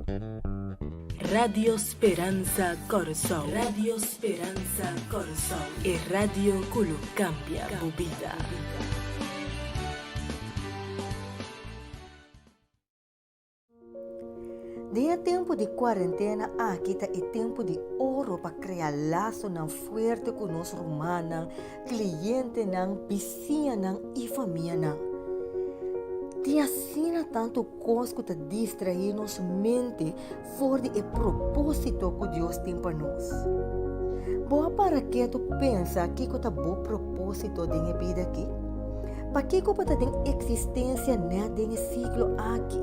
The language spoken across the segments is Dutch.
Radio Speranza Corazón. Radio Speranza Corazón. E Radio Culo cambia bebida. Dia tempo de quarentena, aqui tá e tempo de ouro para criar laço não forte com nós romana, cliente não, vizinha não e família não. Tem assim tanto coisa que distrair nossa mente fora de propósito que Deus tem para nós. Boa para que tu pensa que tu tá bom propósito de vida aqui? Para que tu tem existência nesse ciclo aqui?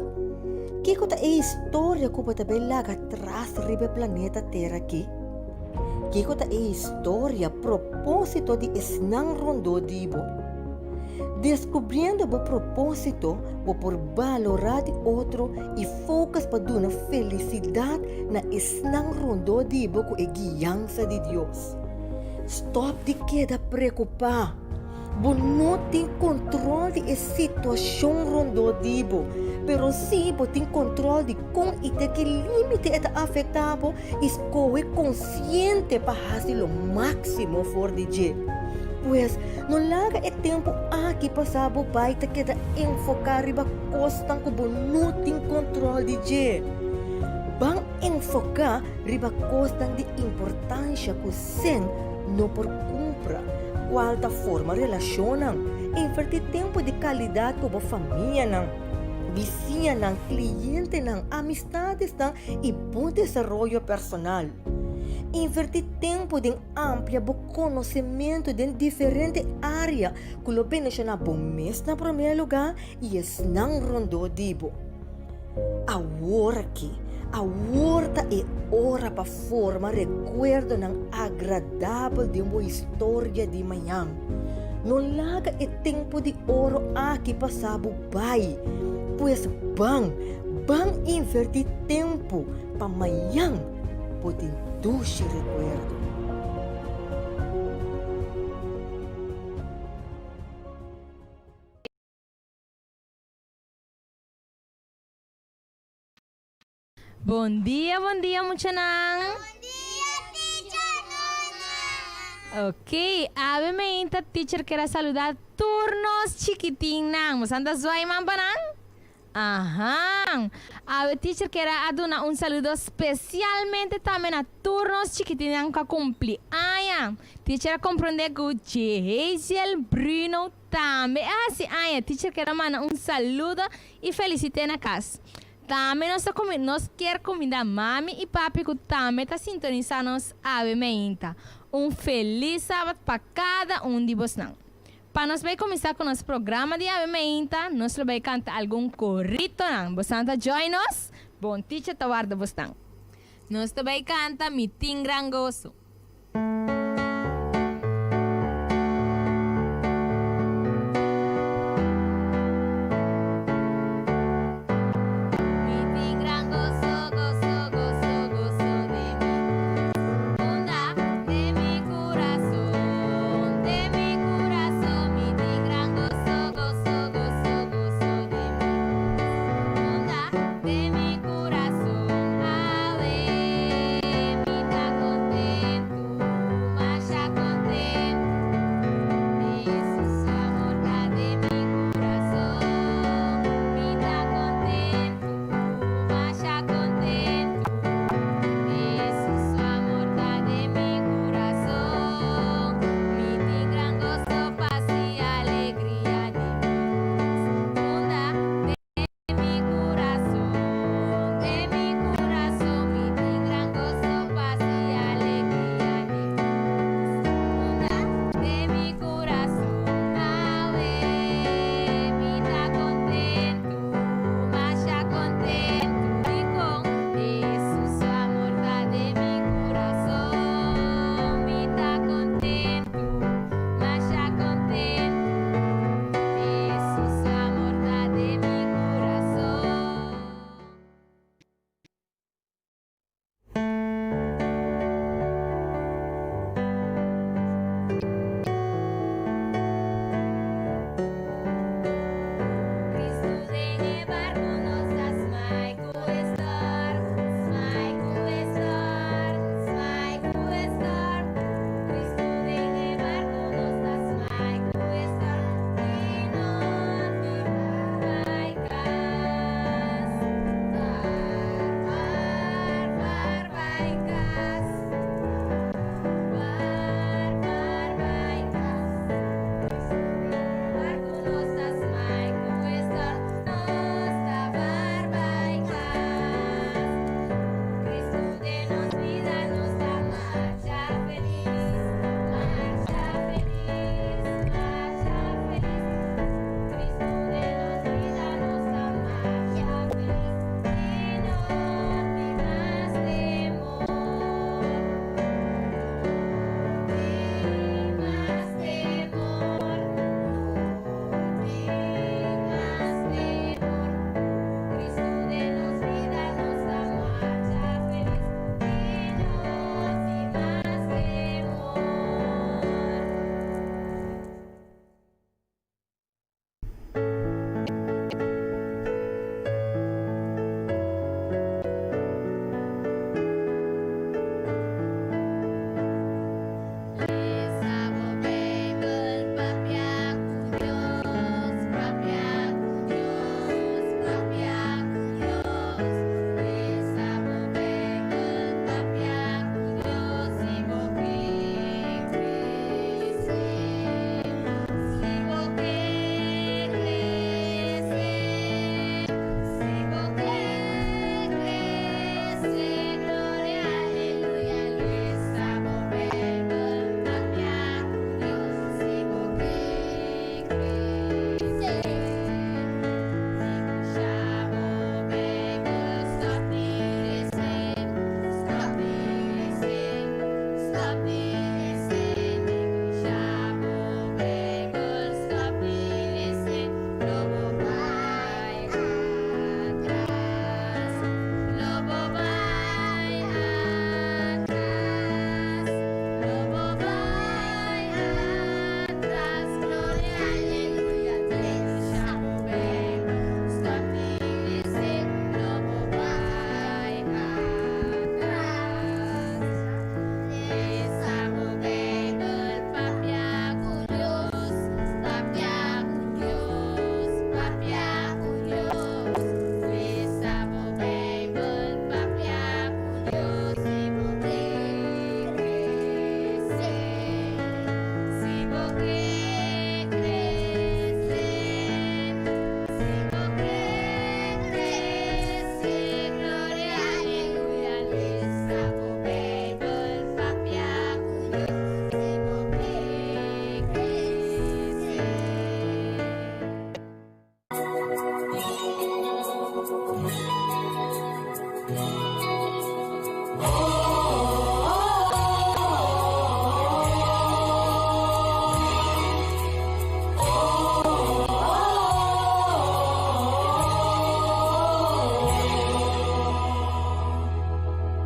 Que kota é história que pata belaga atrás ribe planeta Terra aqui? Que kota é história propósito de esnang rondo dibo? Descobrindo o propósito, vou por valorar de outro e focus para dar felicidade na esnang rondo dibo com a guiança de Deus. Stop de queda preocupar. Você não tem controle de situação rondo dibo. Pero se você tem controle de como e de que limite está afetado, escolhe consciente para fazer o máximo for de je. Pois, não larga o tempo aqui passar o pai te queda enfocar riba costa que você não tem controle de je. Bang enfocar riba costa de importância que sen não por compra. Qual da forma relacionam, invertir tempo de qualidade com a família não. Vizinha ng cliente ng amistades ng e bom desenvolvimento personal. Invertir tempo em amplia bom conhecimento de diferentes áreas que lo beneficia bom mês na primeiro lugar e es não rondo dibo. Agora é hora para formar recuerdo ng agradável de uma história de manhã. Não larga o tempo de ouro aqui passar o pai. Pois bang invertir tempo para amanhã poder doce recuerdo. Bom dia, Muchanang. Bom dia, teacher Nona. Ok, obviamente, teacher quer saludar turnos chiquitinang. Mas anda zoai mampanang? Aham. A teacher quer dar saludo especialmente também a turnos chiquitinang que cumpre. Teacher compreende que Hazel Bruno também. Assim, teacher quer mandar saludo e felicitar na casa. Também nós quer comida mami e papi que também está sintonizando nos obviamente. Feliz sábado para cada de vocês. Para nós vai começar com nosso programa de avementa, nós vai cantar algum corrito nang. Bostanta join us. Bom teacher tawarda bostang. Nós vai cantar miting rangoso. De mi corazón, ave, mi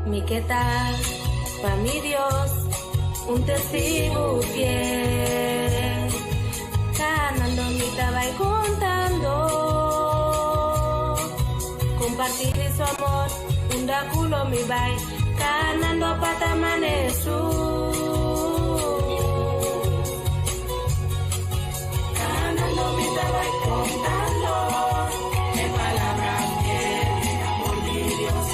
Mi qué tal, pa' mi Dios, un testigo fiel. Ganando mi estaba contando, compartir su amor, un culo mi bay, ganando pata manesu. Ganando mi estaba contando, en palabras bien, amor mi Dios.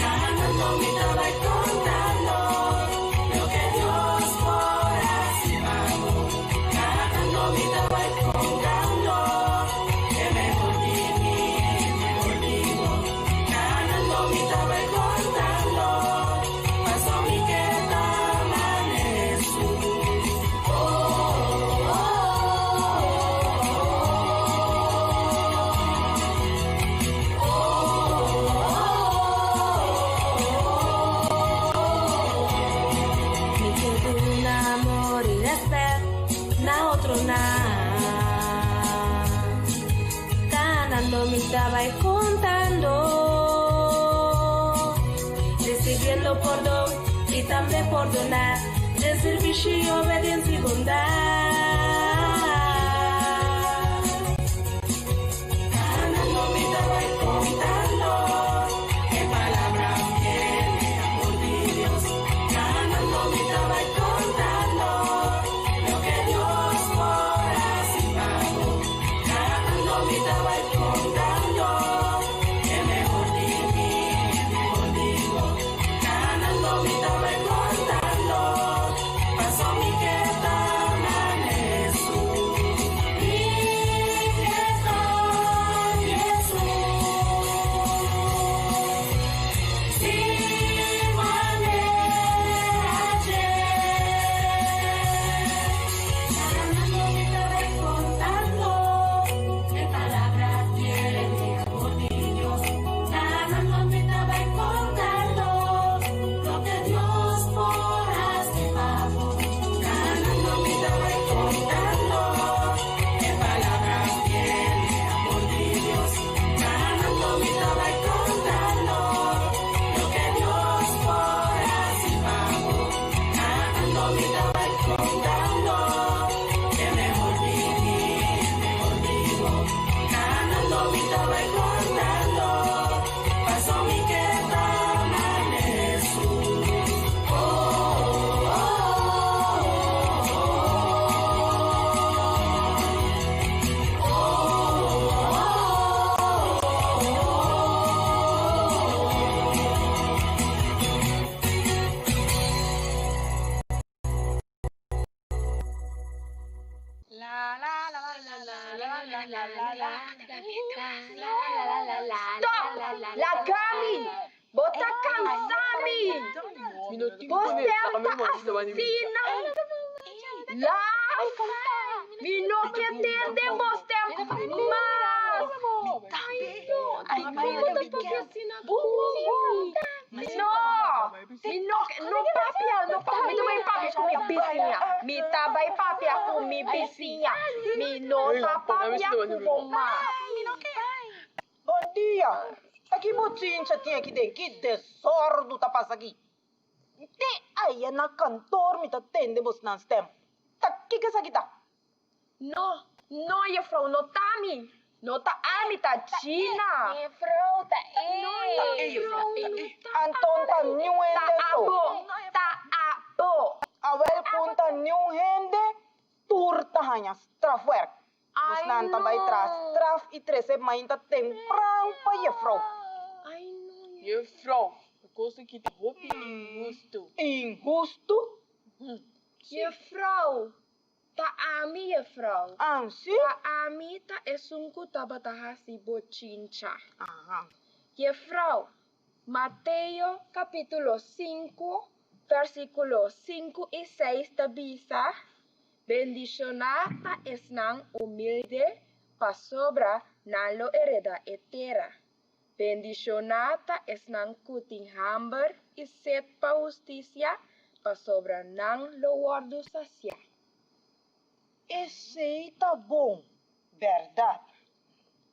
Ganando mi estaba contando, lo que Dios por así vamos. Ganando mi estaba contando, que mejor digo. Ganando mi estaba contando, pasó mi que amaneció. Mi que tu amor y respeto, na otro na. Ganando mi estaba contando, recibiendo perdón y también perdonar, de servicio y obediencia y bondad. Ganando mi estaba contando, en palabras bien, amor de Dios. Ganando mi estaba contando, lo que Dios por así pago. Ganando mi estaba contando, que mejor digo. Ganando mi estaba contando, pasó mi que amaneció. Mi que Jesús, si ganando mi estaba contando, en palabras fieles de amor de Dios. Ganando mi estaba contando, lo que Dios por así pagó. Ganando mi estaba contando, en palabras fieles de amor de Dios. Ganando mi estaba contando, lo que Dios por así pagó. Ganando mi estaba contando, que mejor digo. Ganando mi estaba contando, pasó mi que amaneció. Lagami! Botakan Sami! Postem asina! La! Minoketende mostem mas! No papia, mi também papia com minha vizinha. Mi também papia com minha vizinha. Mi no papia com bomba. Bom dia! Aqui motinho já tinha que ter que desordo tá passa aqui. Te aí na cantor me tá tende bos nan stem. Tá que essa aqui tá? No, juffrouw, no tami. No ta ami ta China. Juffrouw, ta Anton tá new hende to. Ta abo. Awel kun tá new hende tur tá hanya strafwerk. Bos nan tá by tras straf e 13 mainta temprang pa juffrouw. Ai, no. Juffrouw, ik koos een keer te hopen injusto. Injusto? Juffrouw. Ta ami, juffrouw. Ansi? Ta ami ta esunku tabatahasi bochincha. Aha. Juffrouw, Mateo capítulo 5, versículos 5 y 6 te dice, bendicionada es nan humilde, pa sobra nan lo hereda etera. Bendicionada es nan kuting hamber y set pa justicia, pa sobra nan lo guardo sacia. Esse tá bom, verdade.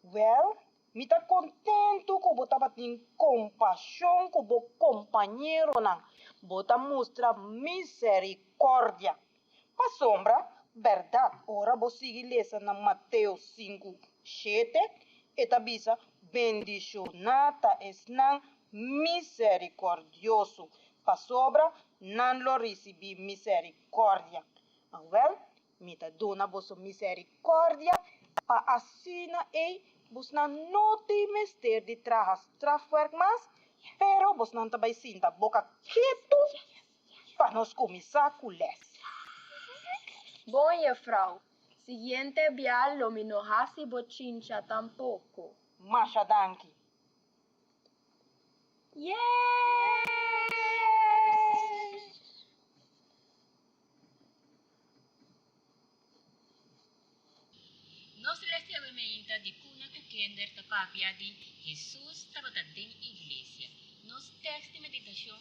Well, Mita contento que bota batin compasión com bo compañero nan. Bota mostra misericordia. Pa sombra, verdad. Ora bo sigue lesa na Mateus 5:7. Eta bisa bendicionata es nan misericordioso. Pa sobra, nan lo recibi misericordia. Well, mita dona boso misericordia pa asina bus na noti mester di trajas strafwerk mas, pero bus nan tabay sinta boka quieto pa nos começar com les. Bom, juffrouw. Siguiente vial lo minohasi bochincha tampoco. Masha danki. Nos recebimenta de cuna que kender tapapia de Jesus estava da den igreja. Nos texto de meditação.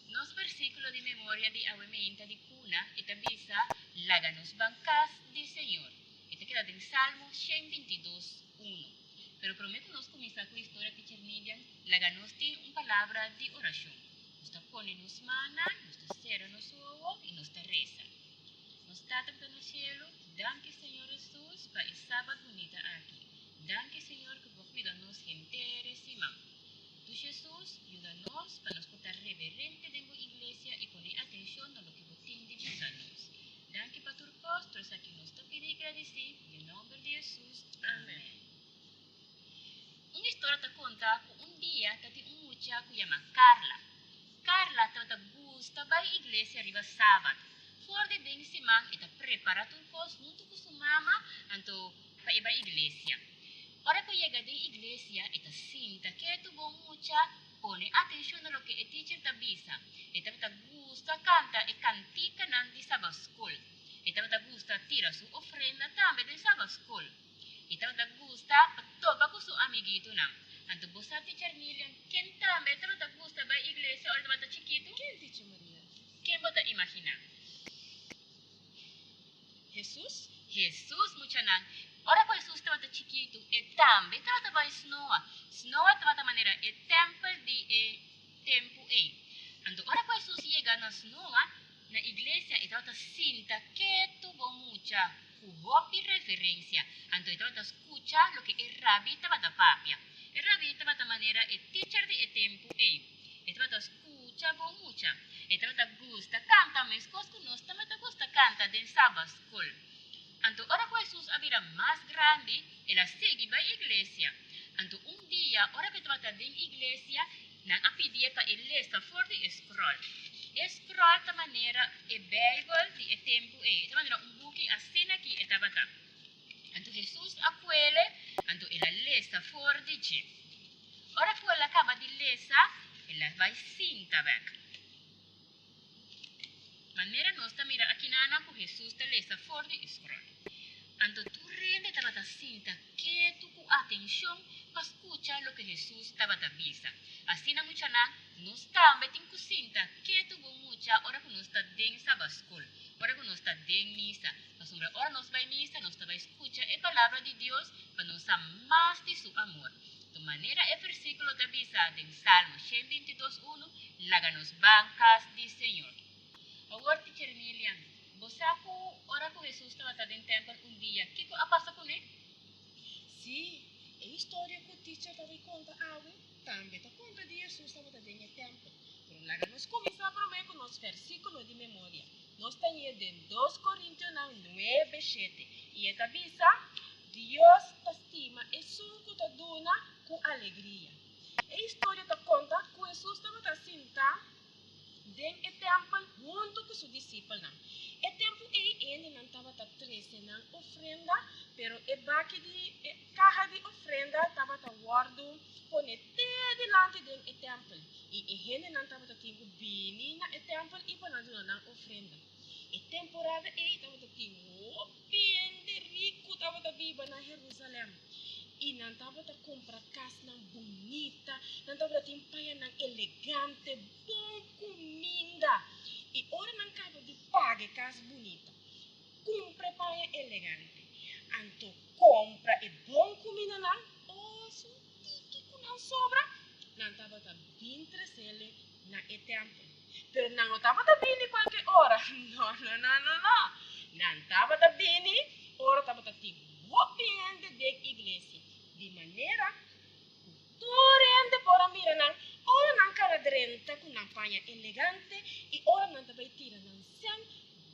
Nos versículo de memória de avementa de cuna eta bisa laganos bancas de Senhor. Eta queda en Salmo 122:1. Pero prometo nos começar com a história de Chernidian, laganos tem uma palavra de oração. Nos ta pone nos mana, nos ta cera nos ovo e nos ta reza. Nos tata no cielo, danke Senhor Jesus para esse sábado bonita aqui. Danke Senhor que vos cuida nos gente simam. Tu Jesus, ajuda-nos para nos portar reverente dentro da igreja e poner atenção no que vos tem de nos. Danke para tu costos aqui nos ta pedir agradecer, em nome de Jesus. Amém. Uma história te conta que dia tati mucha que chama Carla. Carla tata gusta para a igreja arriba sábado. For de den simang eta prepara turcos junto com sua mama anto para ir a igreja. Ora que chega da igreja eta sinta que tu bom mucha pone atenção no que a teacher ta bisa. Eta ta gusta canta e cantica nan di Sabbath school. Eta ta gusta tira su ofrenda tambe de Sabbath school. Eta ta gusta topa com su amiguito nam. Anto bosa teacher Nilian ken tambe eta ta gusta ba igreja ora ta chiquito. Quem teacher Maria? Quem bota imaginar? Jesus? Jesus mucha nan. Ora ko Jesus estava chiquito e tambe estava ba Snoa. Snoa estava da maneira e tempo de tempo e. Ando ora ko Jesus chega na Snoa na igreja e estava sinta que tuvo mucha hubo referência. Ando estava escucha lo que el rabbi estava da papia. El rabbi estava da maneira e teacher de tempo e. Estava escucha bo mucha. Estava gusta canta mas cos que nós também gusta canta den Sabbath school. Anto ora que Jesus abira mais grande, ela segue para a igreja. Anto dia, ora que estava dentro da igreja, nang apidia pa ilesta for the scroll. Scroll ta maneira e Bible di tempo ta maneira buki assim aqui estava tá. Anto Jesus aquele, anto ela lesta for the G. Ora que ela acaba de lesa, ela vai sinta back. Maneira nós mira aqui na com Jesus ta lesa for the scroll. Anto tu rende estava sinta que tu com atenção para escuchar lo que Jesus estava da visa. Assim na mucha na nós também tem que sinta que tu com mucha hora que nós está dentro Sabbath school, hora que nós está dentro misa. Mas sobre hora nós vai misa, nós está vai escuchar a palavra de Deus para nos amar de su amor. De maneira é versículo da visa em Salmo 122:1, laga-nos bancas de Senhor. Agora teacher Nilian, você ako ora ko Jesus estava dentro do templo dia, que ko passa com ele? Sim, a história que o teacher estava conta awe, também está conta de Jesus estava dentro do templo. Pero lá nós começamos a com nosso versículo de memória. Nós temos em 2 Coríntios 9:7. E esta bisa, Deus estima e sunco ta dona com alegria. A história ta conta que Jesus estava sentado dentro do templo junto com seus discípulos. O tempo ainda não estava trazendo ofrenda, pero e baki de caja de ofrenda estava guardando pone delante do templo. E ainda não estava tendo bini na templo e para não ofrenda. E temporada estava tendo bem rico estava viva na Jerusalém. E não estava comprar casa bonita, não estava tendo elegante, bom comida. E ora não acaba de pagar casa bonita. Compre paia elegante. Anto, compra e bom comida nan, so tiki kunan sobra, nan tava ta bin tresele na e tempo. Pero nan o tava ta bini qualquer hora. No. Nan tava ta bini, ora tava ta ti bopiende de iglesia. De maneira, torrente por mira nan, ora nan cara drenta com nan panha elegante e ora nan tava tira nan sem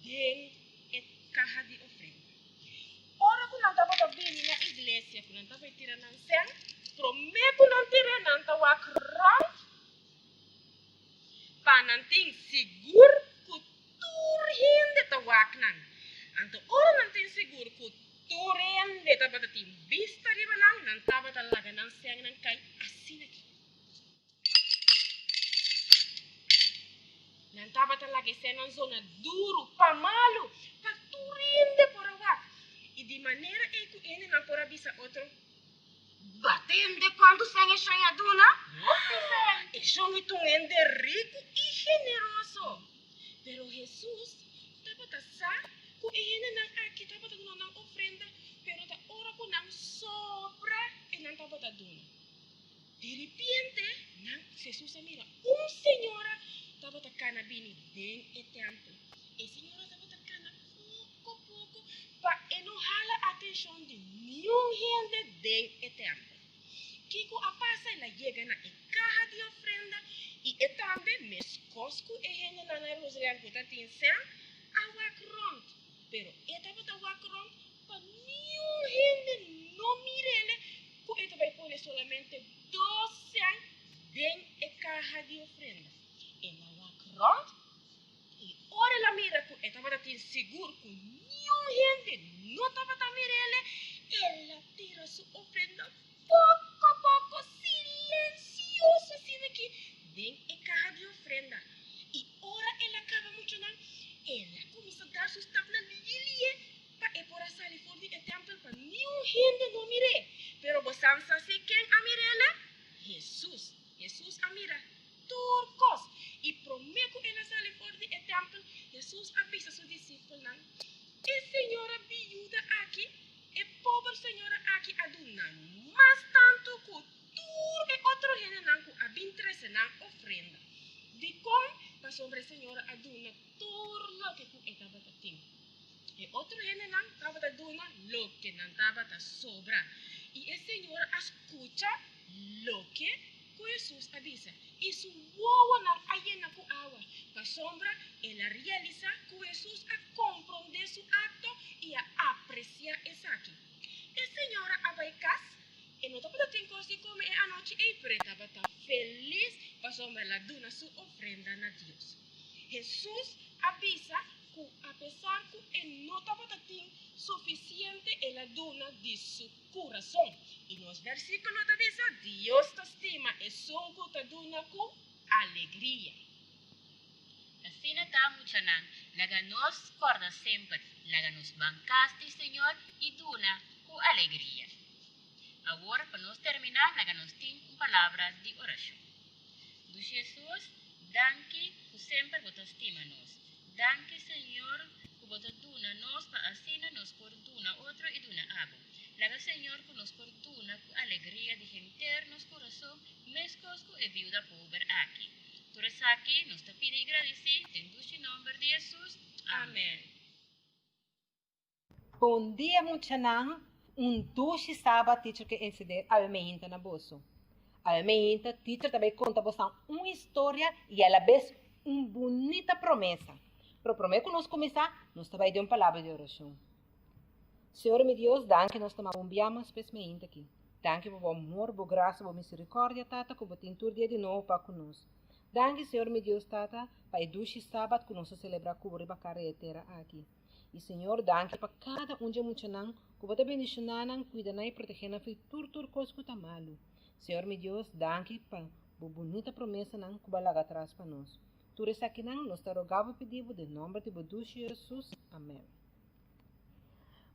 den e caja de ofrenda. Ora que não estava vindo na igreja, que não estava tirando nan sem, prometo não tirar nan tawa krang, para não ter seguro que tur hindi tawak nan. Anto ora não tem seguro que tur hindi tava tim vista riba nan tava talaga nan sem nan kay assim aqui. Nan tava talaga sem nan zona duro, pamalo, pa tur hindi por awak. E de maneira que ele não pode avisar outro, batendo quando sangue chanhaduna, e chame tuende rico e generoso. Pero Jesus estava tassar que ele não aqui estava dando uma ofrenda, pero da hora que não sobra e não estava dando. De repente, Jesus mira senhora estava tacando bem dentro do templo. E senhora estava tacando pouco para não hala atenção de nenhum gente dentro do templo. Kiko a passa ela chega na caja de ofrenda e também mescosco e gente na rosaria que está tinsendo a wakron. Pero estava ta wakron para nenhum gente não mirele que ele vai pôr solamente 12 dentro da caja de ofrenda. Ela wakron e ora ela mira que estava ta tin seguro que nenhum gente não estava ta mirele, ela tira sua ofrenda pouco a pouco, silencioso assim aqui, dentro da caja de ofrenda. E ora ela acaba muito não, ela começa a dar seus tapas na lilia para por a sair fora do templo para nenhum gente não mire. Pero você sabe quem a mirele? Jesus a mira turcos e promete que ela sai fora do templo. Jesus avisa seus discípulos não. E senhora viúva aqui, e pobre senhora aqui aduna, mas tanto que tur e outro gente não que abintrese na ofrenda. De como para sobre a senhora aduna tur lo que estava tatim. E outro gente não estava aduna lo que não estava sobra. E a senhora escuta lo que Jesus avisa. E su voa na ayena ku awa. Para sombra, ela realiza que Jesus a compreender su acto e a apreciar esse aqui. E senhora abaicas, e não estava tendo coisa como é a noite e estava feliz para sombra ela dona sua ofrenda na Deus. Jesus avisa que apesar que ele não estava tendo suficiente, ela dona de seu coração. E nos versículos avisa, Deus te estima e son que te dona com alegria. Assim estamos chanang, laganos corda sempre, laganos bancaste, Senhor, e duna com alegria. Agora, para nós terminar, laganos tem uma palavra de oração. Do Jesus, danke que sempre você estima nos. Danke, Senhor, que você duna nos para assim nos perdona outro e duna água. Laga, Senhor, que nos perdona com alegria de gente nos coração, mescosco e viúva pobre aqui. Por isso aqui, nos te pide e agradece, tendo o nome de Jesus. Amém. Bom dia, Muchanang. Doce sábado, teacher que ensina a minha na bolso. A minha teacher também conta você uma história e ela vez uma bonita promessa. Para prometer que nós começar, nós também damos uma palavra de oração. Senhor, meu Deus, danke nós tomamos um biama especialmente aqui. Danke por amor, por graça, por misericórdia, Tata, que você tem dia de novo para conosco. Danke, Senhor, meu Deus, Tata, para doce sábado que nós celebrar cura e carretera aqui. E, Senhor, danke para cada um de muitos que você bendicionar, cuidar e proteger na fé tudo coisa que está malo. Senhor, meu Deus, danke para a bonita promessa que vai lá atrás para nós. Tudo isso aqui nós te rogamos e pedimos em nome de Jesus. Amém.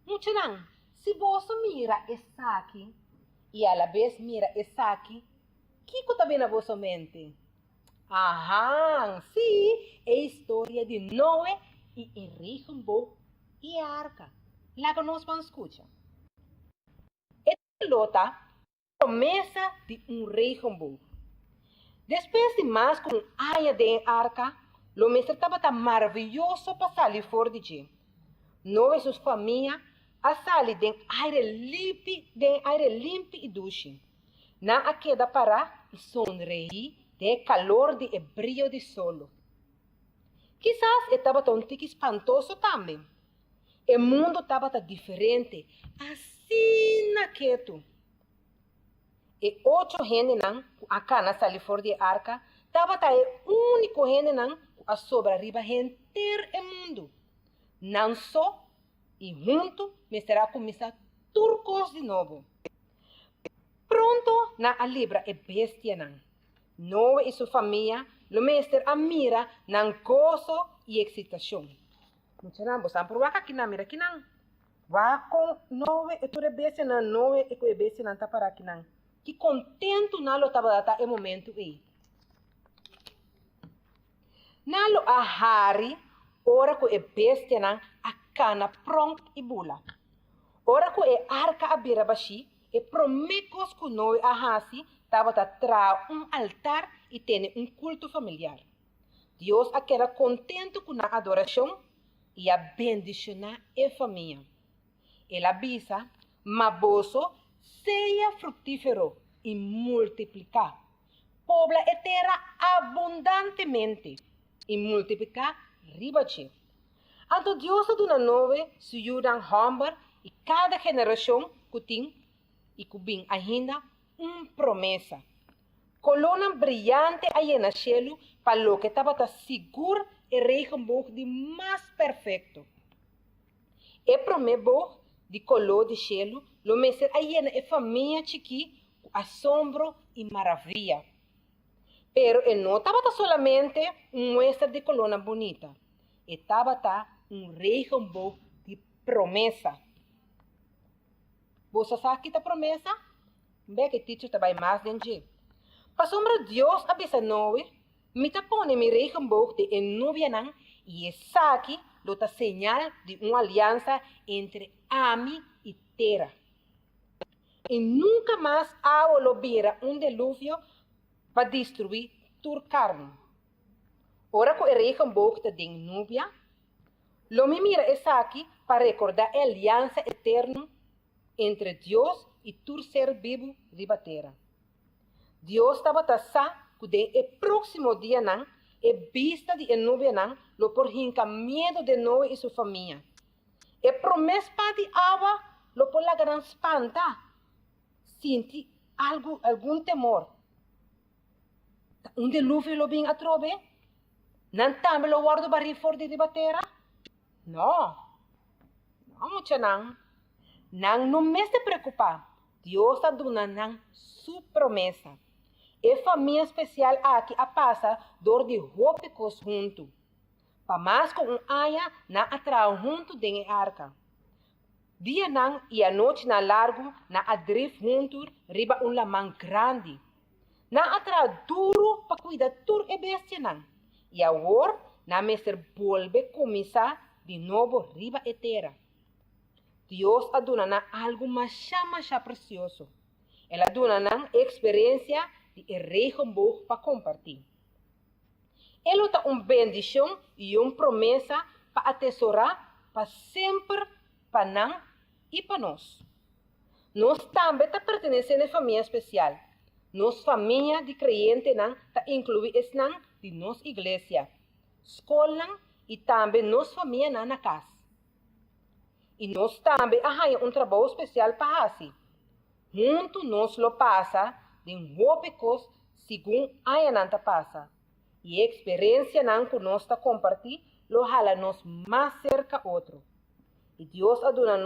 Muchanang, se você mira essa aqui e a la vez mira essa aqui, o que está bem na vossa mente? Aham, sim, é a história de Noé e Henrique e a arca. Lá que nós vamos escutar. lota promessa de regenboog. Depois de mais com aia de arca, o mestre estava tão maravilhoso para sair fora de dia. Nós e sua família a sair de aire limpo e doce. Na a queda para e sonreir de calor de brilho de solo. Quizás estava tão espantoso também. O mundo estava diferente, assim quieto. E 8 gente não, a cana sali fora de arca, estava o único gente não, a sobrarriba inteiro o mundo. Não só, e junto, me será começar turcos de novo. Pronto, na a libra e bestia não. Noé e sua família, o mestre a mira, não gozo e excitação. Não sei não, você não aqui não, mira aqui não. Vá com Noé e tua bestia não, Noé e tua bestia não está para aqui não. Que contento nalo estava data o momento aí. Nalo a hari, ora com a bestia não, a cana pronto e bula. Ora com a arca a beira baixi, e promecos com Noé a hasi, estava tra altar e tem culto familiar. Deus aquela contento com a adoração e a bendicionar a família. Ele avisa, maboso, seja frutífero e multiplicar. Pobla a terra abundantemente e multiplicar ribache. Anto Deus dona nove se ayudan hambar e cada geração que e que ainda promessa. Coluna brilhante aí na cielo para lo que estava seguro e regenboog de mais perfeito. E promebo de color de cielo, lo mestre aí na família chiqui, asombro e maravilha. Pero não estava solamente muestra de coluna bonita, estava regenboog de promessa. Você sabe que a promessa? Bem que teacher trabalha mais dentro. Para sombra Deus avisa Noé, me tapone mi regenboog de enubia nan e essa aqui lota señal de uma aliança entre Ami e Terra. E nunca mais agua lo vira dilúvio para destruir tur carne. Ora que o regenboog de nubia, lo me mira essa aqui para recordar a aliança eterna entre Deus e tur ser vivo riba terra. Deus estava taça que o próximo dia não, e vista de nuvem não, lo por hinca medo de Noé e sua família. E promessa de água, lo por la gran espanta, senti algum temor. Dilúvio lo bem atrobe? Não também lo guardo barri fora de riba terra? Não, mucha não. Não me se preocupar. Deus está dando sua promessa. E família especial aqui a passa dor de rópicos junto. Para mais com aia na atrás junto de arca. Dia não e a noite na largo na adrif junto riba lamang grande. Na atrás duro para cuidar tur e bestia não. E agora na mestre volve começar de novo riba e terra. Deus aduna algo mais precioso. Ela aduna experiência de regenboog para compartilhar. Ele dá uma bendição e uma promessa para atesourar para sempre para nós e para nós. Nós também pertencemos a família especial. Nossa família de crentes está incluída de nossa igreja, escola e também nossa família na casa. E nós também temos trabalho especial para fazer. Junto nós lo passa de rópicos segundo a nanta passa. E a experiência que nós está compartilhando, lo jala nos mais cerca outro. E Deus aduna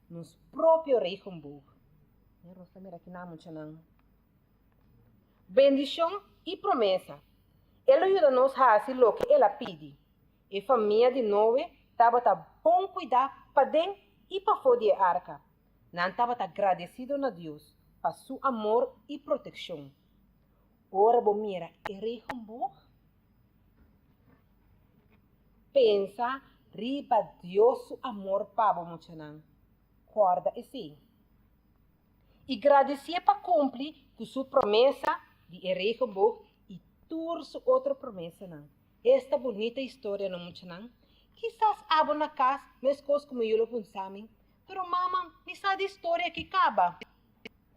nos próprio regenboog. Bendição e promessa. Ele ajuda nos a fazer o que ela pede. E a família de Noé estava bom cuidar para dentro e para fora da arca. Não estava agradecido a Deus para seu amor e proteção. Ora, bom mira, é regenboog. Pensa, riba Deus seu amor para você. Guarda esse. E agradecer para cumprir com sua promessa de regenboog e toda sua outra promessa. Não. Esta bonita história não muito não. Quizás abo na casa, mas coisas como eu lo pensamos. Pero mama, me sabe de história que acaba.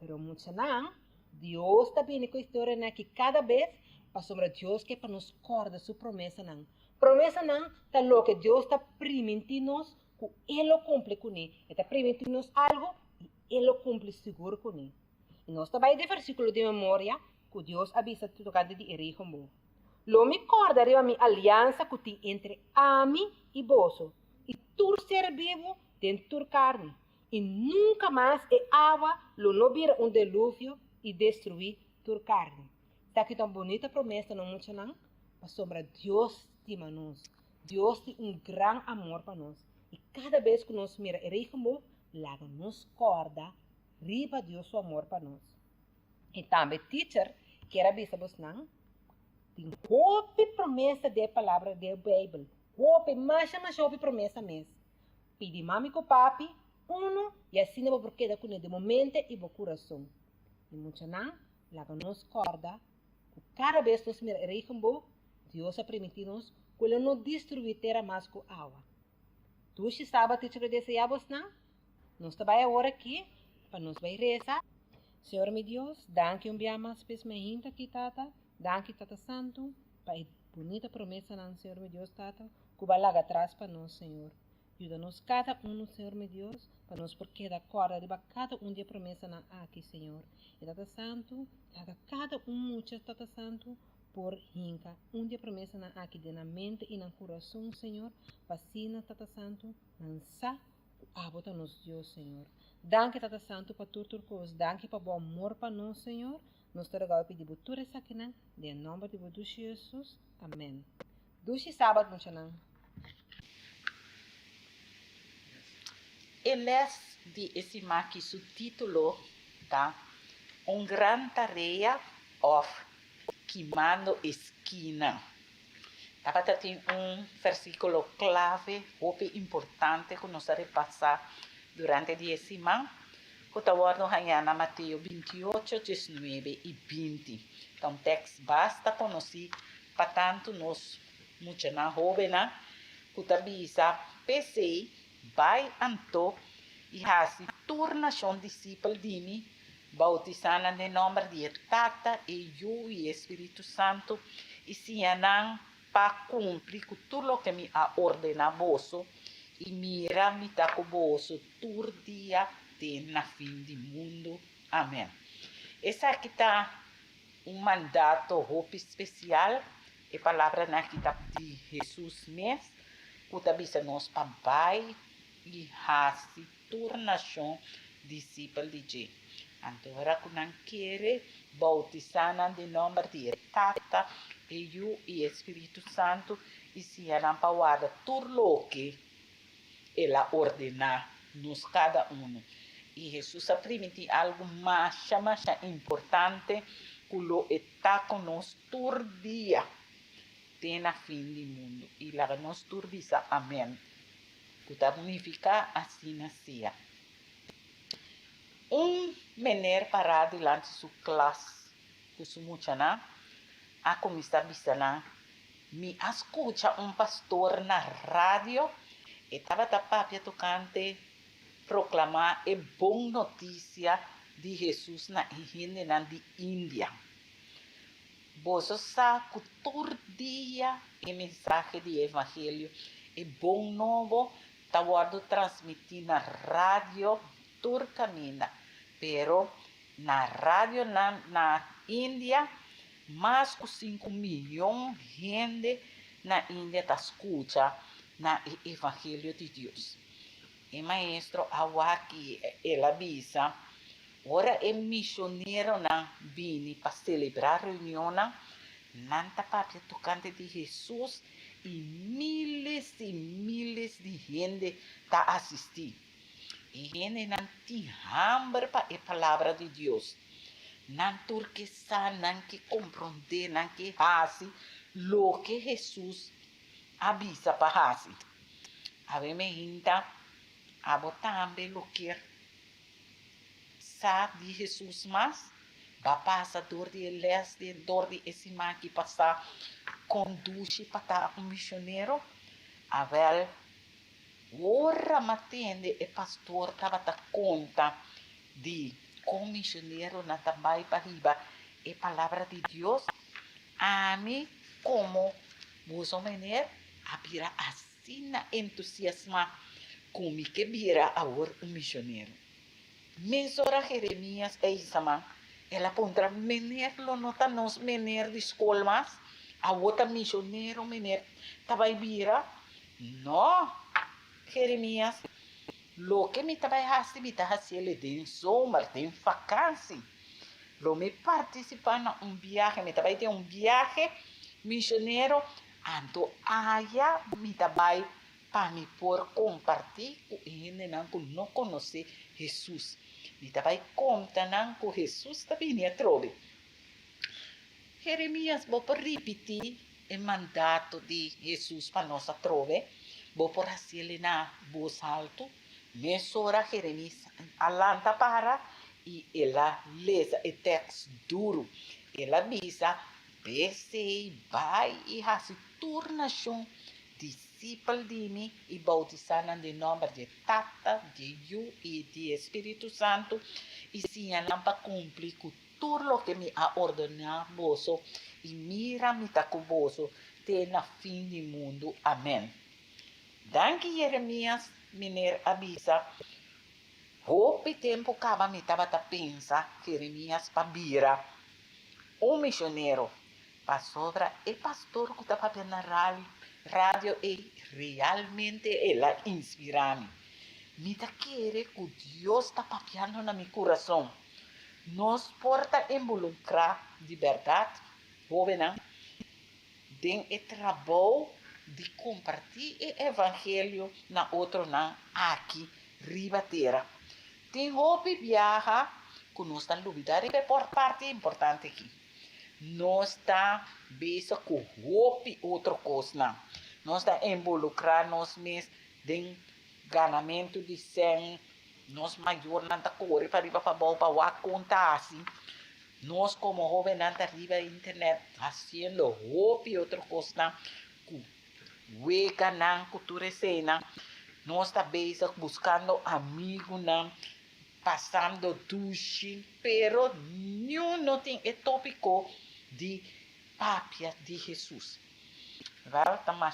Pero muito não. Deus está bem com a história né, que cada vez para sobre Deus que para nos corda sua promessa não. Promessa não, tá louco que Deus está permitindo que Ele cumpre com ele. Está permitindo algo e Ele cumpre seguro com ele. E nós também de versículo de memória que Deus avisa tocante de regenboog. Lo me corda arriba mi aliança que tem entre ami e boso e tur ser vivo dentro da carne. E nunca mais é água lo não vira dilúvio e destruir tua carne. Está aqui tão bonita promessa não muito não? Mas sobre Deus estima nós. Deus tem grande amor para nós. E cada vez que nós mira regenboog, laga nos corda, riba Deus seu amor para nós. E também, teacher, quero avisar vos não? Tem hope promessa da palavra da Bíblia. Hope, mais hope promessa mesmo. Pedi mami com papi, e assim não vou quedar com ele de momento e do coração. E muito não, laga nos corda, cada vez que nós mira regenboog, Deus a permitir-nos que Ele não destruir terra mais com água. Tu se sabe te agradecemos, não? Nós trabalhamos agora aqui, para nos vai rezar. Senhor meu Deus, danke mais vez me hinta aqui, tata. Danke, tata santo, para a bonita promessa, não, Senhor meu Deus, tata, que vai lá atrás para nós, Senhor. Ajuda-nos cada Senhor meu Deus, para nós porque da corda de cada de promessa na aqui, Senhor. E tata santo, cada muitas, tata santo, por hinca, de promessa na aqui de na mente e na coração, Senhor. Vacina, tata santo, lança, abota nos Deus, Senhor. Danke, tata santo, para tudo coisa. Danke para bom amor para nós, Senhor. Nós te regalo pedir butura aqui, né? Em nome de Jesus. Amém. Dushi sábado, muito não. Eles de esse aqui su título, tá? Gran tarefa of queimando esquina. Tá, tem versículo clave, muito importante que nós vamos passar durante a semana. Que está na Mateus 28, 19 e 20. Então, o texto basta conhecer para tanto nós, muito na jovem, que está bisa, PC, vai anto e hasi turnação discípulo de mim, bautizando em nome de Tata e eu e Espírito Santo, e se anam para cumprir com tudo que me ha ordenado, e mira me tá com bolso, tur dia na fim do mundo. Amém. Essa aqui está mandato roupa especial, a palavra aqui está de Jesus mesmo, que está dizendo nós para vai e hasi turnação discípulo de Jesus. Então, agora que não quer bautizar em nome de Tata, e eu e Espírito Santo, e se ela para tudo que ela ordenar nos cada um. E Jesus a permitir algo mais importante que lo está conosco todo dia até na fim do mundo. E lá nós todos dizemos amém. Que significa assim nascia. Menino parado diante de sua classe, que sua muchana, a começar a dizer, me escuta pastor na rádio, e estava tapando tocante proclamar a boa notícia de Jesus na Índia de Índia. Você sabe que todo dia a mensagem do Evangelho é bom novo, está sendo transmitido na rádio todo caminho. Pero na rádio na Índia, mais de 5 milhões de gente na Índia está escutando o Evangelho de Deus. E maestro, aqui ela avisa, ora é missionário na vini para celebrar a reunião, nanta parte tocante de Jesus e miles de gente está assistindo. E gente não tem hambre para a palavra de Deus. Não porque sabe, não que compreender, não que faz o que Jesus avisa para fazer. A ver, me ainda, a botar o que sa de Jesus mas, ba passa door de leste, door de esima que passa conduz para um missionário, avel ora matende e pastor tava ta conta de como missionário na também para riba e palavra de Deus, a mim como vos homener a vira assim na entusiasma como que vira agora um missionário. Mesora Jeremias e Isama, ela pondrá menerlo nota nos mener de escola mas a outra missionário mener também vira no Jeremias lo que me também hasi me tá hasi ele de zomer de vacância lo me participar na viaje me também tem viaje missionário anto aya me também para me por compartilhar com ele não conhecer Jesus me também conta não com Jesus também me trobe Jeremias vou por repetir o mandato de Jesus para nós trove vou por assim na voz alto mesora Jeremias alanta para e ela lesa o texto duro ela avisa PC vai e se tornação discípulo de mim e bautizar em nome de Tata, de Yu e de Espírito Santo e se ela para cumprir com tudo o que me ha ordenado vosso e mira me tá com vosso até na fim do mundo. Amém. Danke Jeremias, miner avisa. Hope tempo acaba me tava a pensar Jeremias pabira. Missionário para sobra e pastor que estava na rádio e realmente ela inspira-me. Me tá querer que Deus está papiando na meu coração. Nos porta involucrar de verdade, jovem, tem o trabalho de compartilhar o evangelho na outra não aqui ribateira. Tem hope viaja que nós está duvidar e por parte importante aqui. Nós está bisa com hope outra coisa não. Nós está involucrar nós mesmos em ganamento de sangue. Nós maior não está correr para riba para bom para contar assim. Nós como jovem não está riba internet fazendo hope outra coisa não. Wega não cultura cena. Nós está bisa buscando amigo não. Passando duche, pero não tem o tópico de papia de Jesus. Tá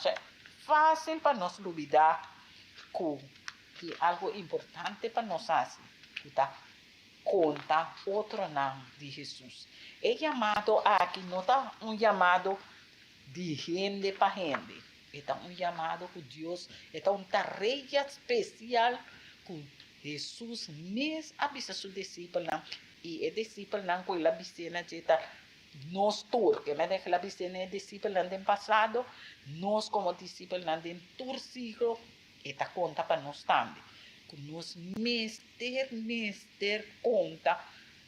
fácil para nós duvidar que algo importante para nós assim, tá? Conta outro nome de Jesus. É chamado aqui, não está chamado de gente para gente. É chamado por Deus, é uma tarefa especial que Jesus mesmo avisa seu discípulo e o discípulo não foi lá vicena de nós todos, que me deixa lá vicena discípulo no passado, nós como discípulos no turcigo, e tá conta para nós também. Que nós mestre conta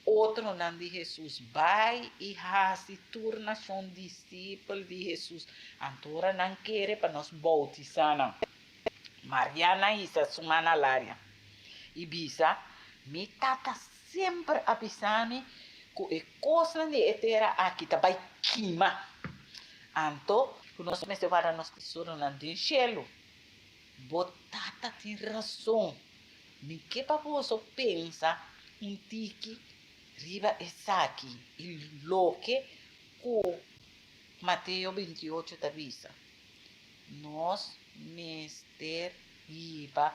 outro nome de Jesus, vai e se torna um discípulo de Jesus. Agora não quer para nós bautizar não. Mariana Isa Sumana Lária. E bisa, me tata sempre avisando que a coisa de etera aqui também queima. Então, nós me levaram nos tesouros no cielo. Botata tem razão. Me que para você pensa tiki riba essa aqui. E lo que Mateus 28 avisa. Nós mestre riba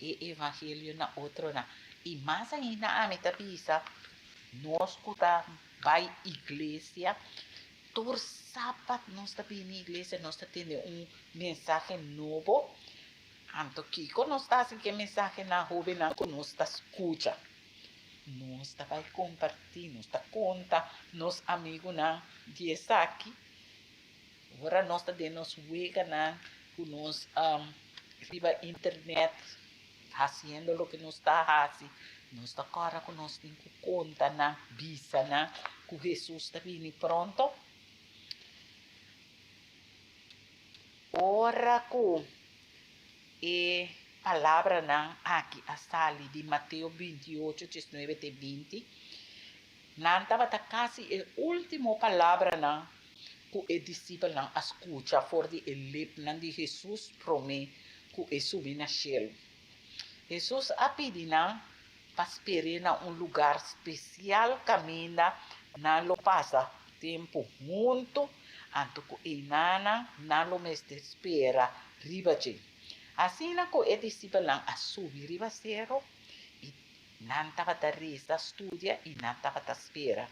e evangelho na outra na e mais ainda a metapisa nós cuta vai igreja tor sábado nós está na igreja nós está tendo mensagem novo anto que nós está assim que mensagem na jovem na nós está escuta nós está vai compartilhar nós está conta nos amigos na de aqui agora nós está de nos wega na nós riba internet haciendo lo que nos está haciendo, nos está agora que nós temos que contar na visa na que Jesus está vindo pronto. Ora que palavra não aqui a sali de Mateus 28, 19 e 20. Não estava quase a última palavra não que o discípulo não escuta for de elep não de Jesus promete que ele subir na céu. Jesus a pedir não para esperar em lugar especial caminha não lo passa tempo muito anto que ele não lo mestre espera ribache. Assim na que o discípulo não a subir riba zero e não estava a resta estudia e não estava a espera.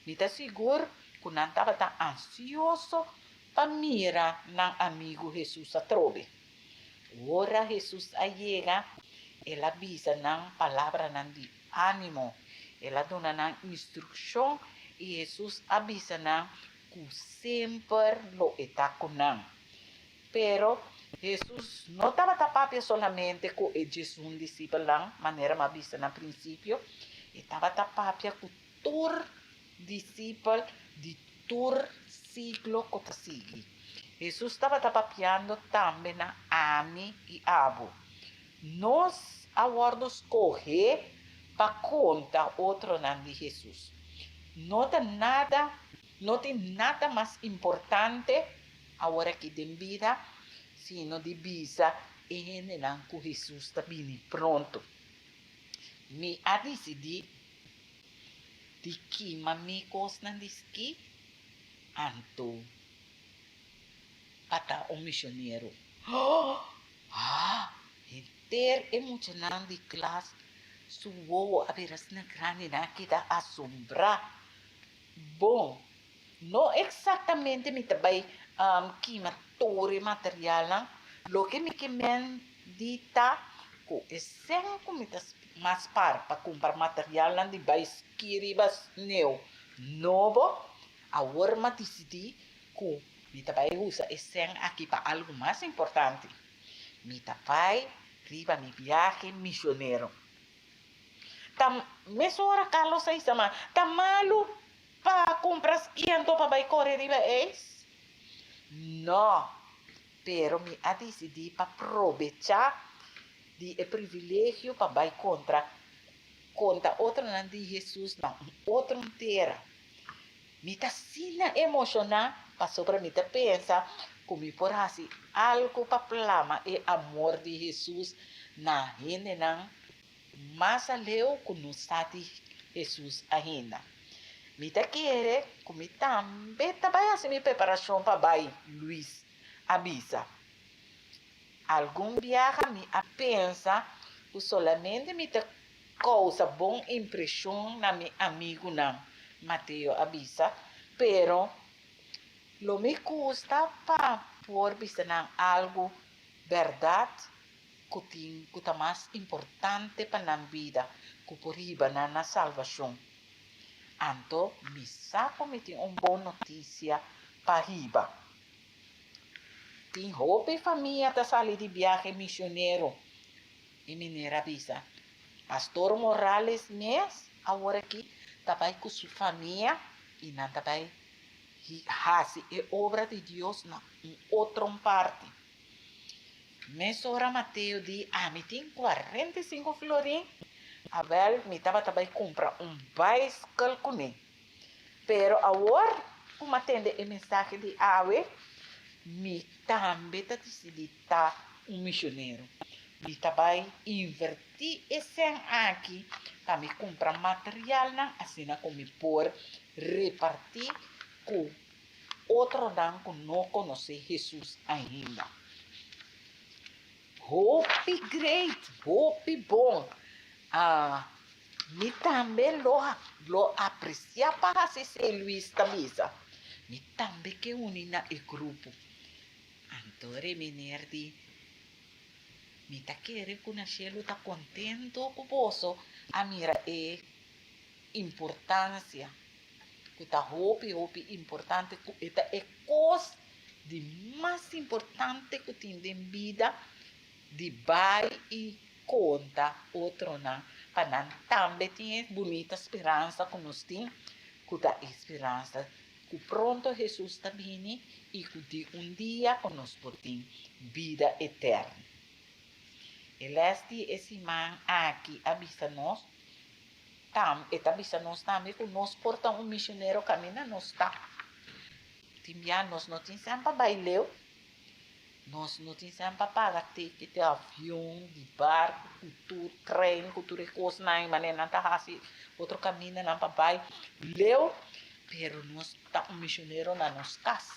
Me está seguro que não estava tão ansioso para mirar não amigo Jesus a trove. Ora Jesus a chega, ela avisa não palavra não de ânimo, ela dona não instrução e Jesus avisa não que sempre lo está com não. Pero Jesus não estava tapado solamente com Jesus um discípulo não, maneira me avisa no princípio, estava tapado com todo discípulo de todo ciclo que está seguindo. Jesus estava tapapeando também na Ami e Abu. Nós agora escolher para contar outro nome de Jesus. Não tem nada mais importante agora que tem vida, sino de visa e não que Jesus está vindo pronto. Me a decidir de que mamicos não diz que anto para um missionário. Inteiro emocionante de classe, suou a veras na grande na kita assombra. Bom, não exatamente me também que matore material, lo que me dita que é sempre me mas para comprar material de bais kiribas neo novo, agora me decidi que me também usa esse aqui para algo mais importante. Me também riba mi viaje missionário. Mesora Carlos aí sama, tá malo para comprar quiento para vai correr riba es? Não, pero me a decidi para aproveitar de privilégio para vai contra outro não de Jesus não, outro inteira. Me tá sina emocionar para sobre me tá pensa como por assim algo para plama e amor de Jesus na gente não mas aleu que não sabe Jesus ainda. Me tá querer como também também assim minha preparação para vai Luiz avisa. Algum viaja me a pensa que solamente me tá causa boa impressão na meu amigo não. Mateo avisa, pero lo me custa para por vista algo verdade que é mais importante para a vida, que por riba na salvação. Então, me saco me tem uma boa notícia para riba. Tem roupa e família da sair de viagem missionário. E mineira avisa. Pastor Morales mesmo, agora aqui, também com sua família e não também faz a obra de Deus na outra parte. Mesora Mateo de me tem 45 florim. A ver, me estava também comprar bicycle com ele. Pero agora, como atende a mensagem de Awe, me também está decidindo missionário. Me também inverti esse aqui para me comprar material, assim como me pôr repartir com outro não que não conhece Jesus ainda. Hope great, hope bom. Me também lo aprecia para ser Luiz Tamisa. Me também que unina o grupo. Antore minerdi. Me tá querendo conhecer, tá contente com você. A mira é importância. Que tá hope importante. Que é coisa de mais importante que tem em vida. De vai e conta outro não, para não também ter bonita esperança que nós temos, que dá esperança que pronto Jesus está vindo e que de dia que nós podemos vida eterna. El este esse man aqui avisa nós, avisa nós também que nós porta missionário caminha nós tá. Timbia nós não tem sempre baileu, nós não tem sempre pagar ticket de avião, de barco, trem, cultura coisa na maneira não tá assim, outro caminho não papai leu, pero nós tá missionário na nossa casa.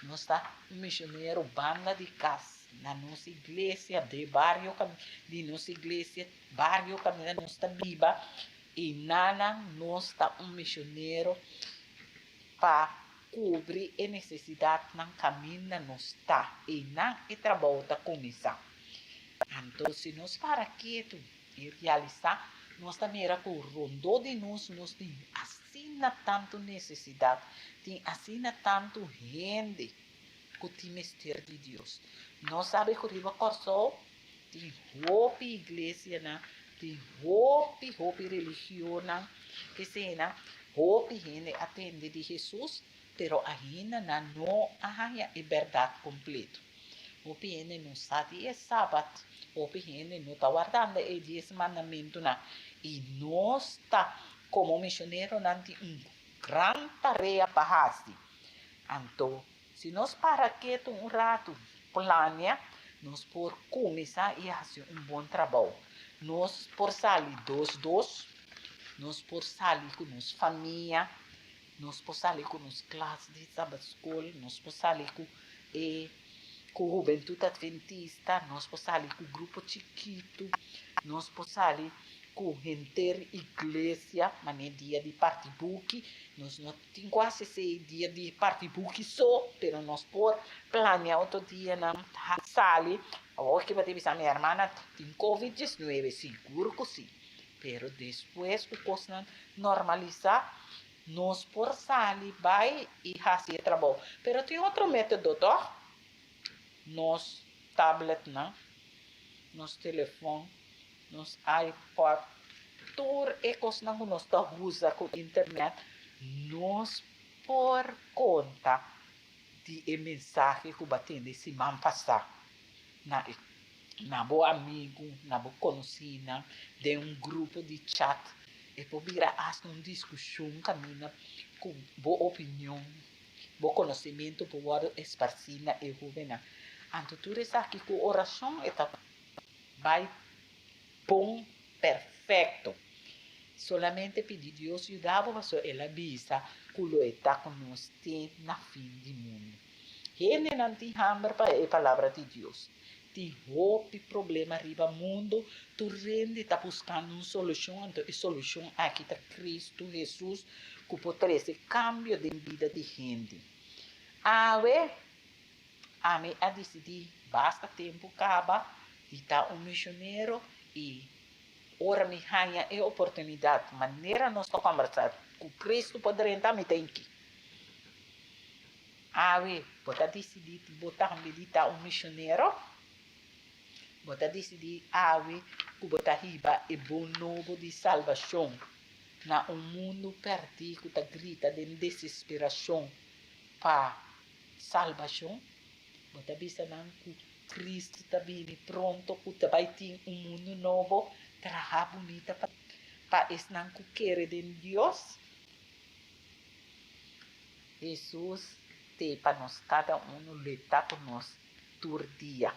Nós tá missionário banda de casa. Na nossa igreja de barrio, de nossa igreja, barrio, caminha, nós está viva, e nada, nós está missionário para cobrir a necessidade no caminho, nós está, e não é trabalho da comissão. Então, se nós para quieto e realizar, nós também era com o rondô de nós tem assim tanto necessidade, tem assim tanto gente que o mistério de Deus. Nós sabemos que o Riba Corsol tem roupa igreja, tem roupa religião, que seja roupa gente atende de Jesus, pero ainda não há a verdade completa. Roupa gente não sabe é sábado, roupa gente não está guardando os 10 mandamentos, e nós está como missionário tem grande tarefa para fazer. Então, se nós para quieto rato, planear, nós por começar a fazer bom trabalho. Nós por sair dos, nós por sair com nossa família, nós por sair com nossa classe de sábado escola, nós por sair com a juventude adventista, nós por sair com o grupo chiquito, nós por sair com a igreja, mas é dia de party book, nós não temos quase esse dia de party book só, mas nós por planear outro dia na sala, agora que vai ter minha irmã tem Covid-19, seguro que sim, mas depois que coisa normalizar, nós por sair vai e fazer trabalho. Mas tem outro método, tá? Nós tablet, nós telefone, nos iPod, tudo é coisa que nós usamos com a internet, nós por conta de mensagem que batendo esse man passar na bo amigo, na bo conhecida, de grupo de chat, e por virar uma discussão caminha com boa opinião, bom conhecimento por poder esparcir na jovem. Então tudo isso aqui com oração vai bom, perfeito. Solamente pedir Deus ajudar para ela avisa que o está conosco na fim do mundo. Ele não tem hambre para a palavra de Deus. Tem roupa, problema arriba mundo, tu rende está buscando uma solução, então a solução aqui está Cristo Jesus, que pode trazer cambio de vida de gente. A mim a decidir, basta tempo acaba, de estar missionário e ora me ganha a oportunidade, maneira nós estamos conversando, com Cristo poder entrar me tem que. Pode decidir, botar meditar missionário, pode decidir, que botar riba é bom novo de salvação, na mundo perdido que está grita de desesperação para salvação, pode avisar que Cristo está vindo pronto, que vai ter mundo novo, trabalhar bonita para esse não que quer de Deus. Jesus tem para nós, cada lutar com nós, todo dia.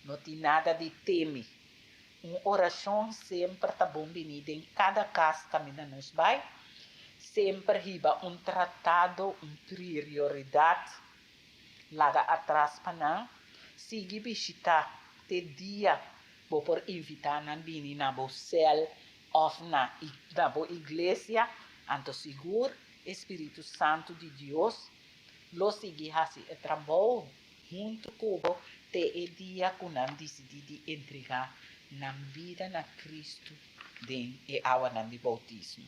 Não tem nada de temer. Uma oração sempre está bom venida em cada casa que nós vai. Sempre riba tratado, prioridade, lá atrás para nós. Siga visitar te dia, vou por invitar na vir na bo cel of na bo igreja, anto seguro Espírito Santo de Deus, lo sigue assim o trabalho junto com te dia que nós decidimos entregar na vida na Cristo den e água de bautismo.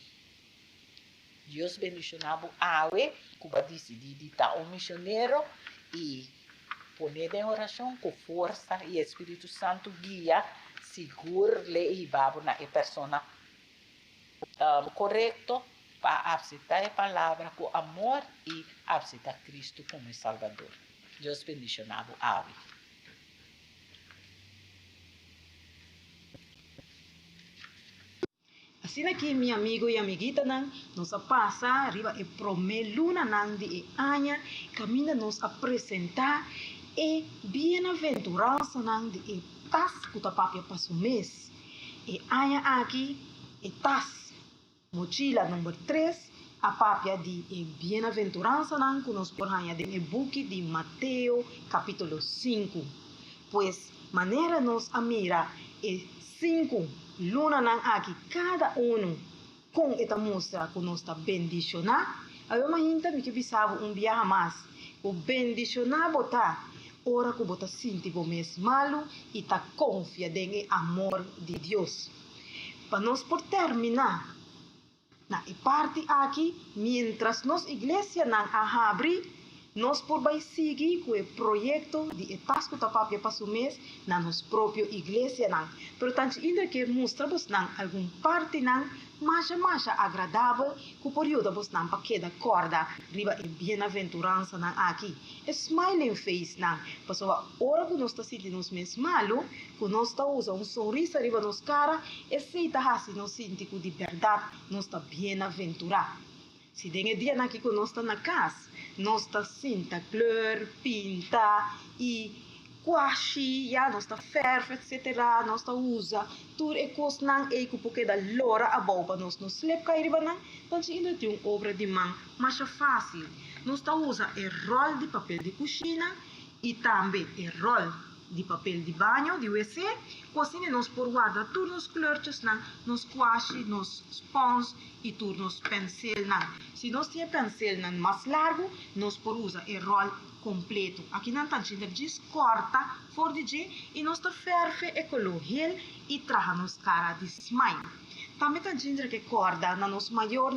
Deus bendicionava a que vai decidir de estar missionário e poner em oração com força e Espírito Santo guia, seguro e babo na persona correto para aceitar a palavra com amor e aceitar Cristo como Salvador. Deus bendicionava a Assim aqui, meu amigo e amiguita, nos passa, arriba e promeluna de Anya, caminha nos apresentar e bem-aventurança de tas que o papia passa o mês. E Anya aqui, e tas, mochila número 3, a papia de bem-aventurança que nos porranha de book de Mateus, capítulo 5. Pois, maneira nos a mira e 5 luna aqui, cada com esta mostra que nos está bendicionar. A eu ainda me que bisava viaje mais. O bendicionar botar, ora que botar sinti bo mes malo e tá confia em amor de Deus. Para nós por terminar, na parte aqui, mientras nos igreja a abrir, nós por vai seguir com o projeto de etasco tapapia para o mês na nossa própria igreja. Pero tanto ainda que mostramos alguma parte mais agradável que por ajuda vos para queda corda riba e bem-aventurança aqui. Smiling face pessoa hora que nós está sentindo nos mês malo, que nós está usando sorriso riba nos cara, e se está assim nós sentimos de verdade, nós está bem-aventurado. Se tem dia aqui que nós está na casa, nós está sinta cor, pinta e quashi, nós está ferro, etc. Nós está usa tudo e coisa não é que porque da lora a boba nós não slep cair banang, então se ainda tem uma obra de mão mais fácil. Nós está usa o rol de papel de cozinha e também o rol de papel de banho, de WC, assim nós por guardar todos os clortos, nos quashi, nos spons e todos os pincel. Se nós temos pincel mais largo, nós por usar o rol completo. Aqui não está diz corta, for de e nós está ferve e colorgel e traga nos cara de smile. Também está dizendo que corda na nos maior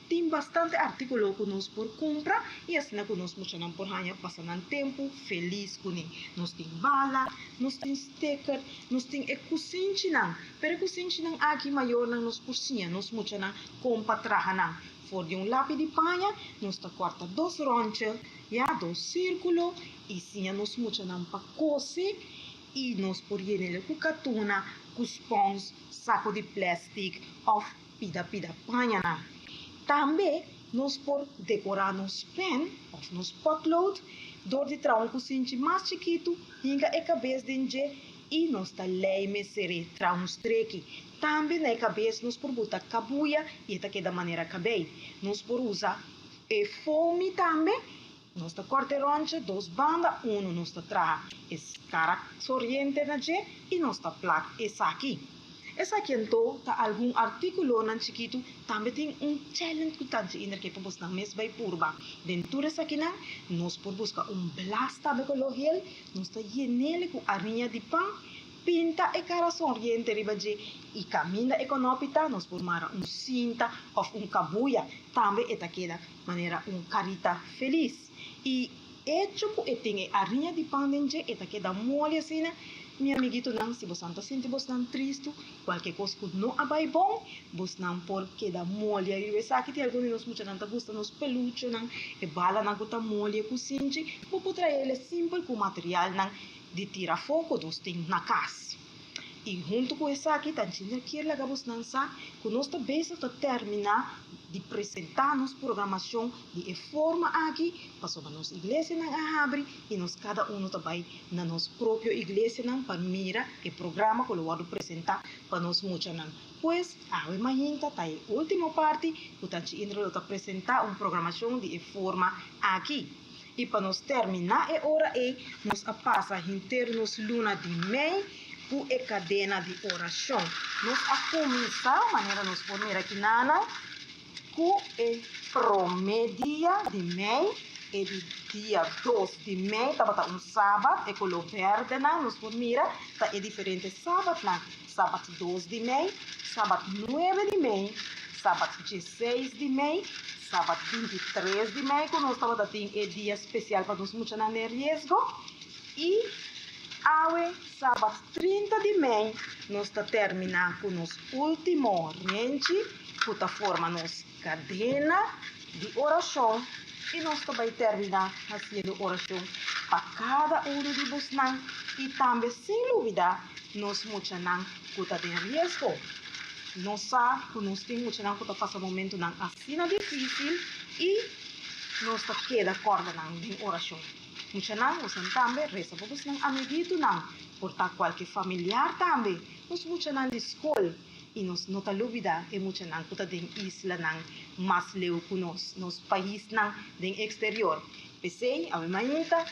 tem bastante artículo que nós por compra e assim que nós mostramos por hanya passando tempo feliz com ele. Nós tem bala, nós tem sticker, nós tem cozinha pero cozinha aqui maior nós por sim, nós mostramos compra traga for de lápis de panha, nós está corta 2 ronchas, 2 círculos e sim nós mostramos para coser e nós por ele com catuna, com spons, saco de plástico ou pida panha. Também nós por decorar nos pen ou nos potlood, door de trazer um cozinho mais chiquito, hinga a cabeça de e nós tá leime sere trazer um streque. Também na cabeça nós por botar cabuia e esta que da maneira cabei. Nós por usar e fome também. Nós tá corte roncha, 2 bandas, nós tá trazer cara sorriente na e nós tá placa essa aqui. Essa aqui então tá algum artículo nan chiquito também tem challenge que tanto ainda que podemos na mês vai purba. Dentro dessa aqui nós por buscar blast também com lohel, nós tá yenele com arinha de pão, pinta e cara sorriente riba e caminha econômica nós por mara cinta ou cabuia também eta queda maneira carita feliz. E hecho que tem arinha de pão dentro eta queda mole assim. Meu amiguito, se você não sente você não triste, qualquer coisa que não é bom, você não pode quedar molha. E você aqui tem alguns que não gostam dos peluches, e bala não gosta molha, cozinha, vou trazer ele simples com material de tirar fogo dos tem na casa. E junto com essa aqui, tá dizendo que ela acabou de lançar, que nós também está terminar de apresentar nossa programação de forma aqui, para a nossa igreja não abre e nós cada também na nossa própria igreja não para mira e programa que eu vou apresentar para nós muitos não. Pois a imagem tá aí última parte, que tá indo apresentar uma programação de forma aqui. E para nós terminar é hora nós passa internos luna de mei por a cadena de oração. Nós a começar maneira nós podemos aqui nana com o promedia de mei e de dia 2 de mei tá sábado e color verde nós podemos mirar tá é diferente sábado sábado 2 de mei, sábado 9 de mei, sábado 16 de mei, sábado 23 de mei, que nós estamos tendo dia especial para nós muitos não ter risco. E sábado 30 de mei, nós estamos terminando com nosso último range, que forma nossa cadena de oração. E nós também terminar fazendo oração para cada de vocês. E também, sem dúvida, nós muitos não que tem risco. Nossa, nós temos que não passar momento não assim difícil e nós tá queda corda não em oração. Muita não, nós também reza para os não amiguito não, portar qualquer familiar também. Nós muita não de escola e nós não tá dúvida e muita não puta de isla não, mas leu com nos país não de exterior. Pensei, a minha ainda,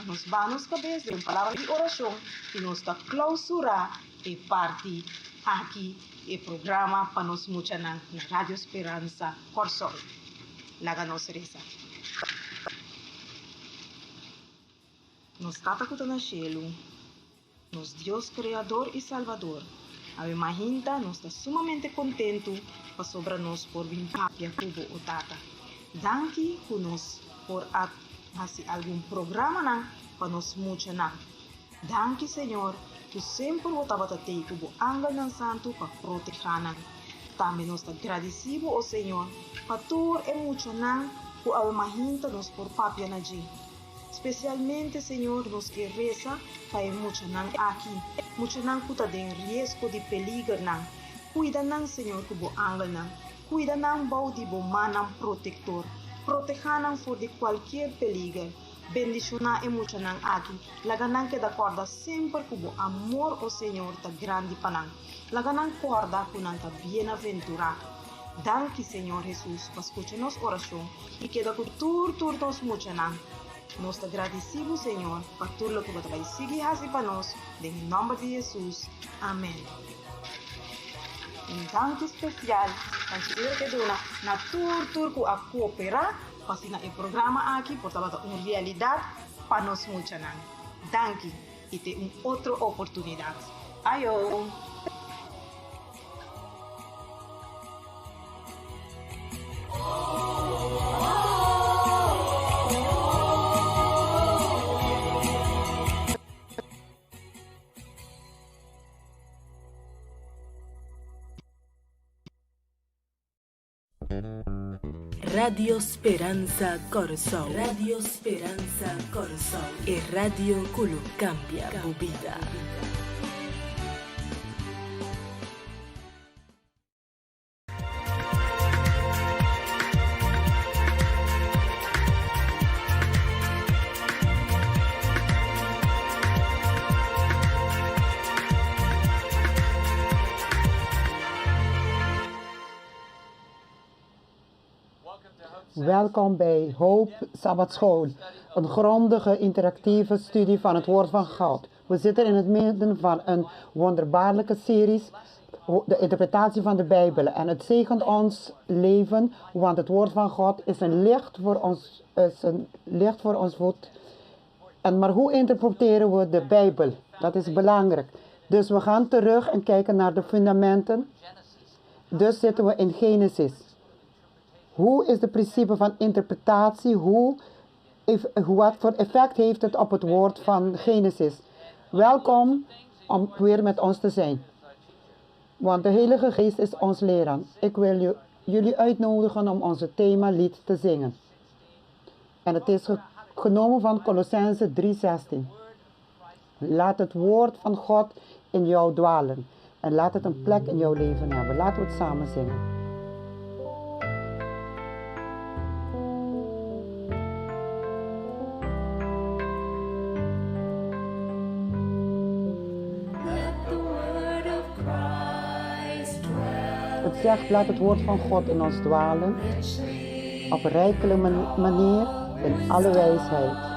nós vamos cabeça em palavra de oração e nós tá clausurar e parte aqui e programa para nós muita na Radio Esperança Corsol. Laga nós reza. Nós tata kuta na cielo, nos Deus Criador e Salvador. A minha nós está sumamente contento para sobra nós por vir papia cubo o tata. Danke ku nós por fazer algum programa não para nós muita não. Danke Senhor. Tu sempre voltava a ter o anjo ng santo para proteger. Também nós agradecemos ao Senhor para tu emocionar com a mahinta nos por papia na dia. Especialmente, Senhor, nos que reza para emocionar aqui. Emocionar que está em risco de peligro não. Cuida não, Senhor, com o anjo não. Cuida não, bom de bom manam protetor. Proteger não for de qualquer peligro. Bendicionar emocionar aqui. Laganan que da corda sempre com o amor ao Senhor tá grande panang. Laganan corda com nanta bem-aventurado. Danke Senhor Jesus para escutar nossa oração e que da cultura nos emocionar. Nós te agradecemos Senhor para tudo o que vai seguir assim para nós. Em nome de Jesus. Amém. Um danke especial para o que dona na tudo que a cooperar. Pasina o programa aqui, portanto, uma realidade para nós muitos. Danke e ter uma outra oportunidade. Ayo! Radio Speranza Corsol. Radio Speranza Corsol. E radio Kulu cambia bubida. Welkom bij Hoop Sabbatschool, een grondige interactieve studie van het Woord van God. We zitten in het midden van een wonderbaarlijke serie, de interpretatie van de Bijbel. En het zegent ons leven, want het Woord van God is een licht voor ons voet. Maar hoe interpreteren we de Bijbel? Dat is belangrijk. Dus we gaan terug en kijken naar de fundamenten. Dus zitten we in Genesis. Hoe is het principe van interpretatie? Wat voor effect heeft het op het woord van Genesis? Welkom om weer met ons te zijn. Want de Heilige Geest is ons leraar. Ik wil jullie uitnodigen om onze themalied te zingen. En het is genomen van Colossenzen 3:16. Laat het woord van God in jou dwalen. En laat het een plek in jouw leven hebben. Laten we het samen zingen. Het zegt, laat het woord van God in ons dwalen, op een rijkelijke manier, in alle wijsheid.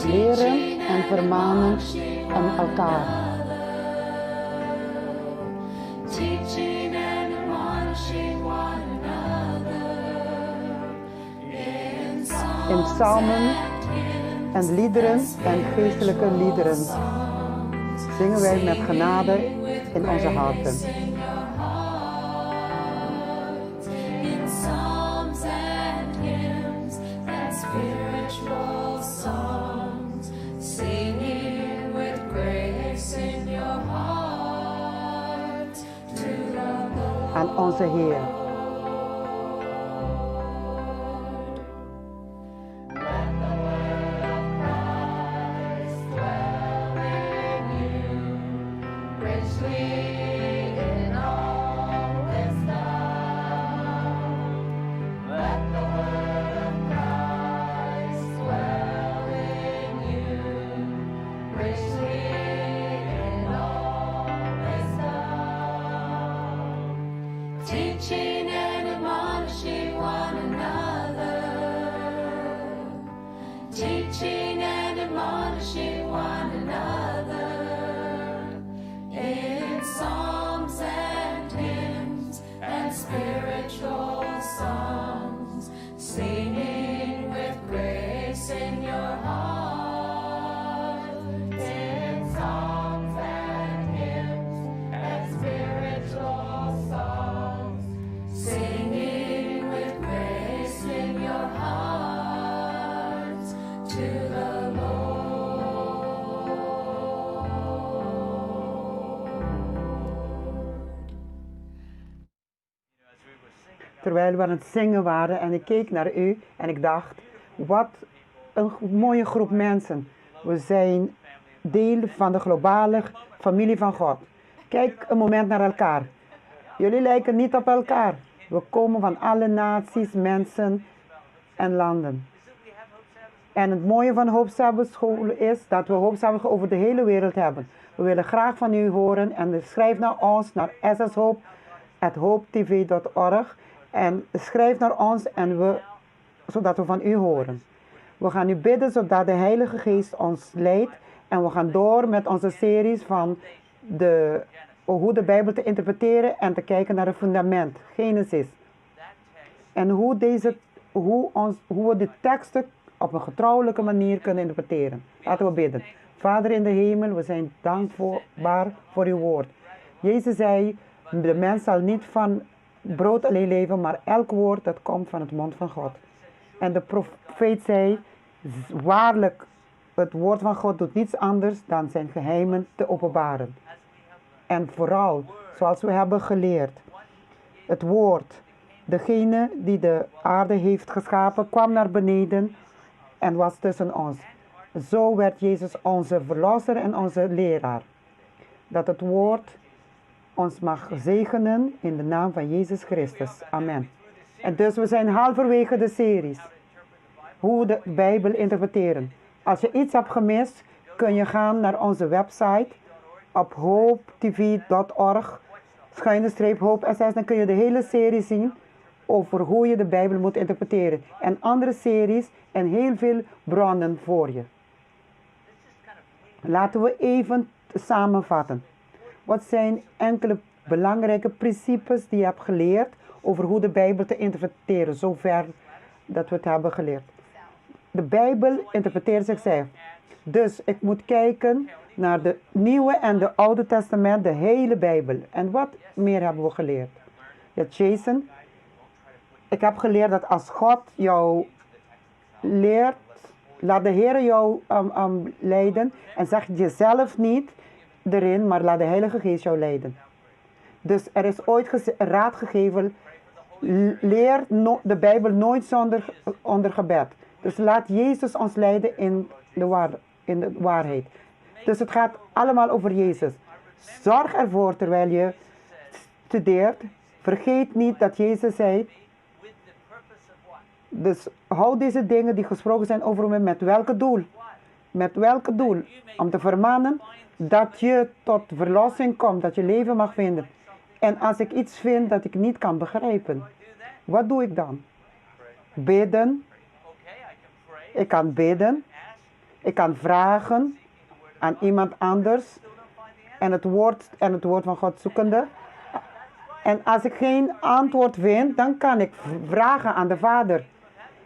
Leren en vermanen aan elkaar. In psalmen en liederen en geestelijke liederen zingen wij met genade in onze harten. Aan onze Heer. teaching and admonishing one another. Teaching and admonishing one another in psalms and hymns and spiritual songs, singing with grace in your heart. In psalms and hymns and spiritual songs, singing with grace in your hearts to the Lord. Terwijl we aan het zingen waren en ik keek naar u en ik dacht, wat een mooie groep mensen. We zijn deel van de globale familie van God. Kijk een moment naar elkaar. Jullie lijken niet op elkaar. We komen van alle naties, mensen en landen. En het mooie van Hope Sabbath School is dat we Hope Sabbath over de hele wereld hebben. We willen graag van u horen en schrijf naar ons, naar sshope@hopetv.org en schrijf naar ons zodat we van u horen. We gaan u bidden zodat de Heilige Geest ons leidt en we gaan door met onze series van hoe de Bijbel te interpreteren en te kijken naar het fundament, Genesis. En hoe we de teksten op een getrouwelijke manier kunnen interpreteren. Laten we bidden. Vader in de hemel, we zijn dankbaar voor uw woord. Jezus zei, de mens zal niet van brood alleen leven, maar elk woord dat komt van het mond van God. En de profeet zei, waarlijk, het woord van God doet niets anders dan zijn geheimen te openbaren. En vooral, zoals we hebben geleerd, het woord, degene die de aarde heeft geschapen, kwam naar beneden en was tussen ons. Zo werd Jezus onze verlosser en onze leraar. Dat het woord ons mag zegenen in de naam van Jezus Christus. Amen. En dus we zijn halverwege de series. Hoe de Bijbel interpreteren. Als je iets hebt gemist, kun je gaan naar onze website op hopetv.org/hopeSS. Dan kun je de hele serie zien over hoe je de Bijbel moet interpreteren. En andere series en heel veel bronnen voor je. Laten we even samenvatten. Wat zijn enkele belangrijke principes die je hebt geleerd over hoe de Bijbel te interpreteren, zover dat we het hebben geleerd. De Bijbel interpreteert zichzelf. Dus ik moet kijken naar de Nieuwe en de Oude Testament, de hele Bijbel. En wat meer hebben we geleerd? Ja, Jason, ik heb geleerd dat als God jou leert, laat de Heer jou leiden en zeg jezelf niet erin, maar laat de Heilige Geest jou leiden. Dus er is ooit raad gegeven, leer de Bijbel nooit onder gebed. Dus laat Jezus ons leiden in de waarheid. Dus het gaat allemaal over Jezus. Zorg ervoor terwijl je studeert. Vergeet niet dat Jezus zei. Dus hou deze dingen die gesproken zijn over me met welke doel? Met welke doel? Om te vermanen dat je tot verlossing komt, dat je leven mag vinden. En als ik iets vind dat ik niet kan begrijpen, wat doe ik dan? Bidden. Ik kan bidden. Ik kan vragen aan iemand anders. En het woord van God zoekende. En als ik geen antwoord vind, dan kan ik vragen aan de Vader.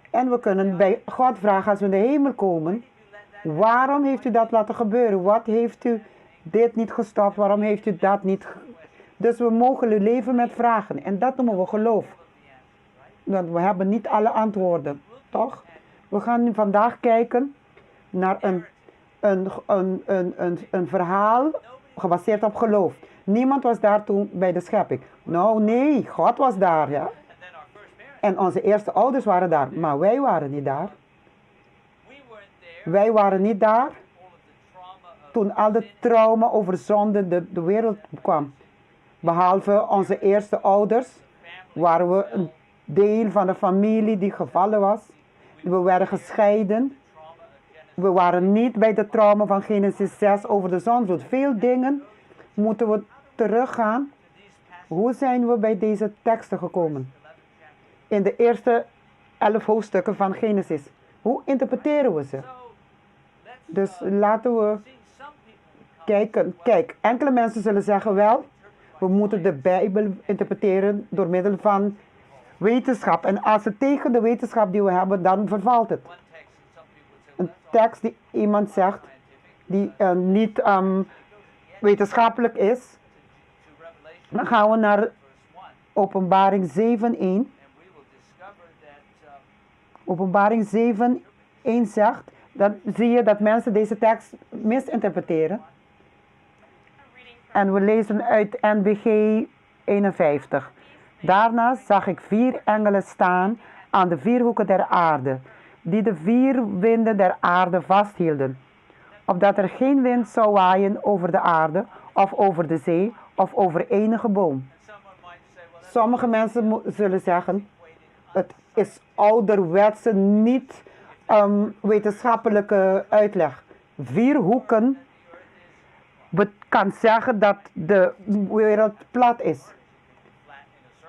En we kunnen bij God vragen als we in de hemel komen. Waarom heeft u dat laten gebeuren? Wat heeft u dit niet gestopt? Waarom heeft u dat niet? Dus we mogen leven met vragen. En dat noemen we geloof. Want we hebben niet alle antwoorden. Toch? We gaan vandaag kijken naar een verhaal gebaseerd op geloof. Niemand was daar toen bij de schepping. Nou nee, God was daar. Ja. En onze eerste ouders waren daar. Maar wij waren niet daar. Wij waren niet daar toen al de trauma over zonde de wereld kwam. Behalve onze eerste ouders waren we een deel van de familie die gevallen was. We werden gescheiden. We waren niet bij de trauma van Genesis 6 over de zondvloed. Veel dingen moeten we teruggaan Hoe zijn we bij deze teksten gekomen? In de eerste 11 hoofdstukken van Genesis. Hoe interpreteren we ze? Dus laten we kijken. Kijk, enkele mensen zullen zeggen wel, we moeten de Bijbel interpreteren door middel van wetenschap. En als het tegen de wetenschap die we hebben, dan vervalt het. Een tekst die iemand zegt, die niet wetenschappelijk is, dan gaan we naar Openbaring 7:1. Openbaring 7:1 zegt, dan zie je dat mensen deze tekst misinterpreteren. En we lezen uit NBG 51. Daarna zag ik 4 engelen staan aan de 4 hoeken der aarde, die de 4 winden der aarde vasthielden, opdat er geen wind zou waaien over de aarde, of over de zee, of over enige boom. Sommige mensen zullen zeggen, het is ouderwetse, niet wetenschappelijke uitleg. 4 hoeken kan zeggen dat de wereld plat is.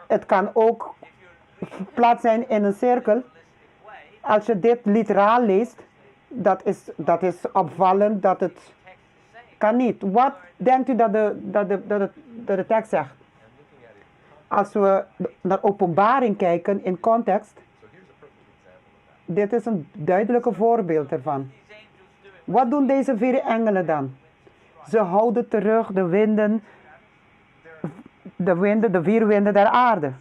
Het kan ook plat zijn in een cirkel. Als je dit literaal leest, dat is opvallend, dat het kan niet. Wat denkt u dat de tekst zegt? Als we naar Openbaring kijken in context, dit is een duidelijke voorbeeld ervan. Wat doen deze 4 engelen dan? Ze houden terug de winden, de 4 winden der aarde.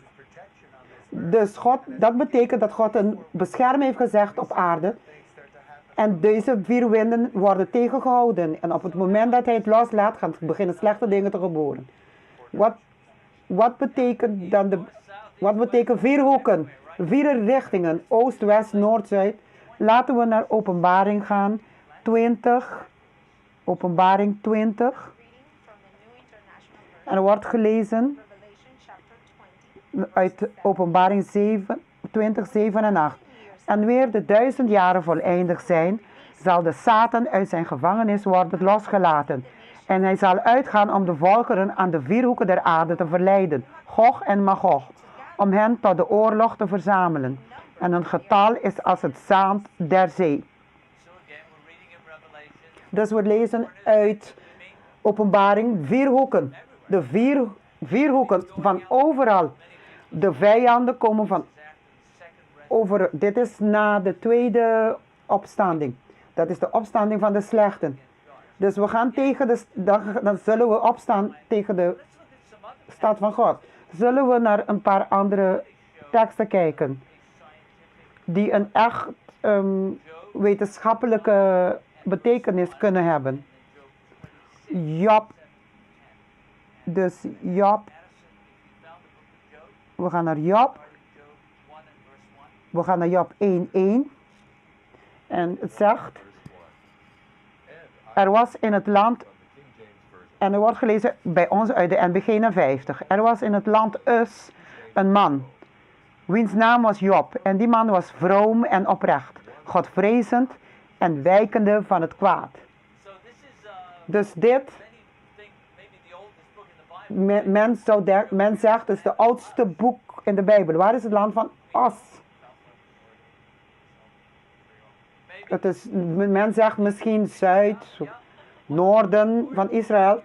Dus dat betekent dat God een bescherming heeft gezegd op aarde. En deze 4 winden worden tegengehouden. En op het moment dat hij het loslaat, gaan beginnen slechte dingen te gebeuren. Wat betekent dan wat betekent 4 hoeken? 4 richtingen, oost, west, noord, zuid. Laten we naar Openbaring gaan. 20. Openbaring 20. En er wordt gelezen uit Openbaring 20, 7 en 8. En weer de 1000 jaren voleindigd zijn, zal de Satan uit zijn gevangenis worden losgelaten. En hij zal uitgaan om de volkeren aan de 4 hoeken der aarde te verleiden, Gog en Magog, om hen tot de oorlog te verzamelen. En een getal is als het zand der zee. Dus we lezen uit Openbaring 4 hoeken. De 4 hoeken van overal. De vijanden komen van over. Dit is na de tweede opstanding. Dat is de opstanding van de slechten. Dus we gaan dan zullen we opstaan tegen de stad van God. Zullen we naar een paar andere teksten kijken. Die een echt wetenschappelijke betekenis kunnen hebben. Job. Dus Job. We gaan naar Job. We gaan naar Job 1:1. En het zegt. Er was in het land. En er wordt gelezen bij ons uit de NBG 50. Er was in het land Us een man. Wiens naam was Job. En die man was vroom en oprecht. Godvrezend en wijkende van het kwaad. Dus dit. Men zegt het is het oudste boek in de Bijbel. Waar is het land van Os? Men zegt misschien zuid, noorden van Israël.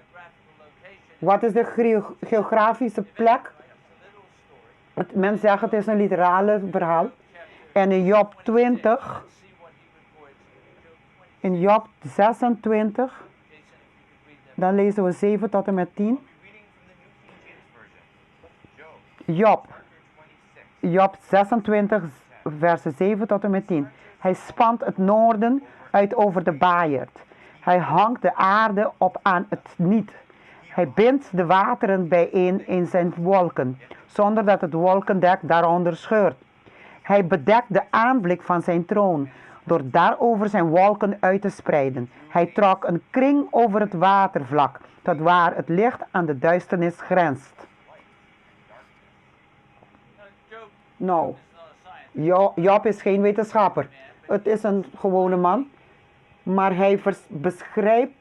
Wat is de geografische plek? Men zegt het is een literale verhaal. En in Job 20, in Job 26, dan lezen we 7 tot en met 10. Job 26, versen 7 tot en met 10. Hij spant het noorden uit over de baaierd. Hij hangt de aarde op aan het niet. Hij bindt de wateren bijeen in zijn wolken, zonder dat het wolkendek daaronder scheurt. Hij bedekt de aanblik van zijn troon, door daarover zijn wolken uit te spreiden. Hij trok een kring over het watervlak, tot waar het licht aan de duisternis grenst. Nou, Job is geen wetenschapper. Het is een gewone man. Maar hij beschrijft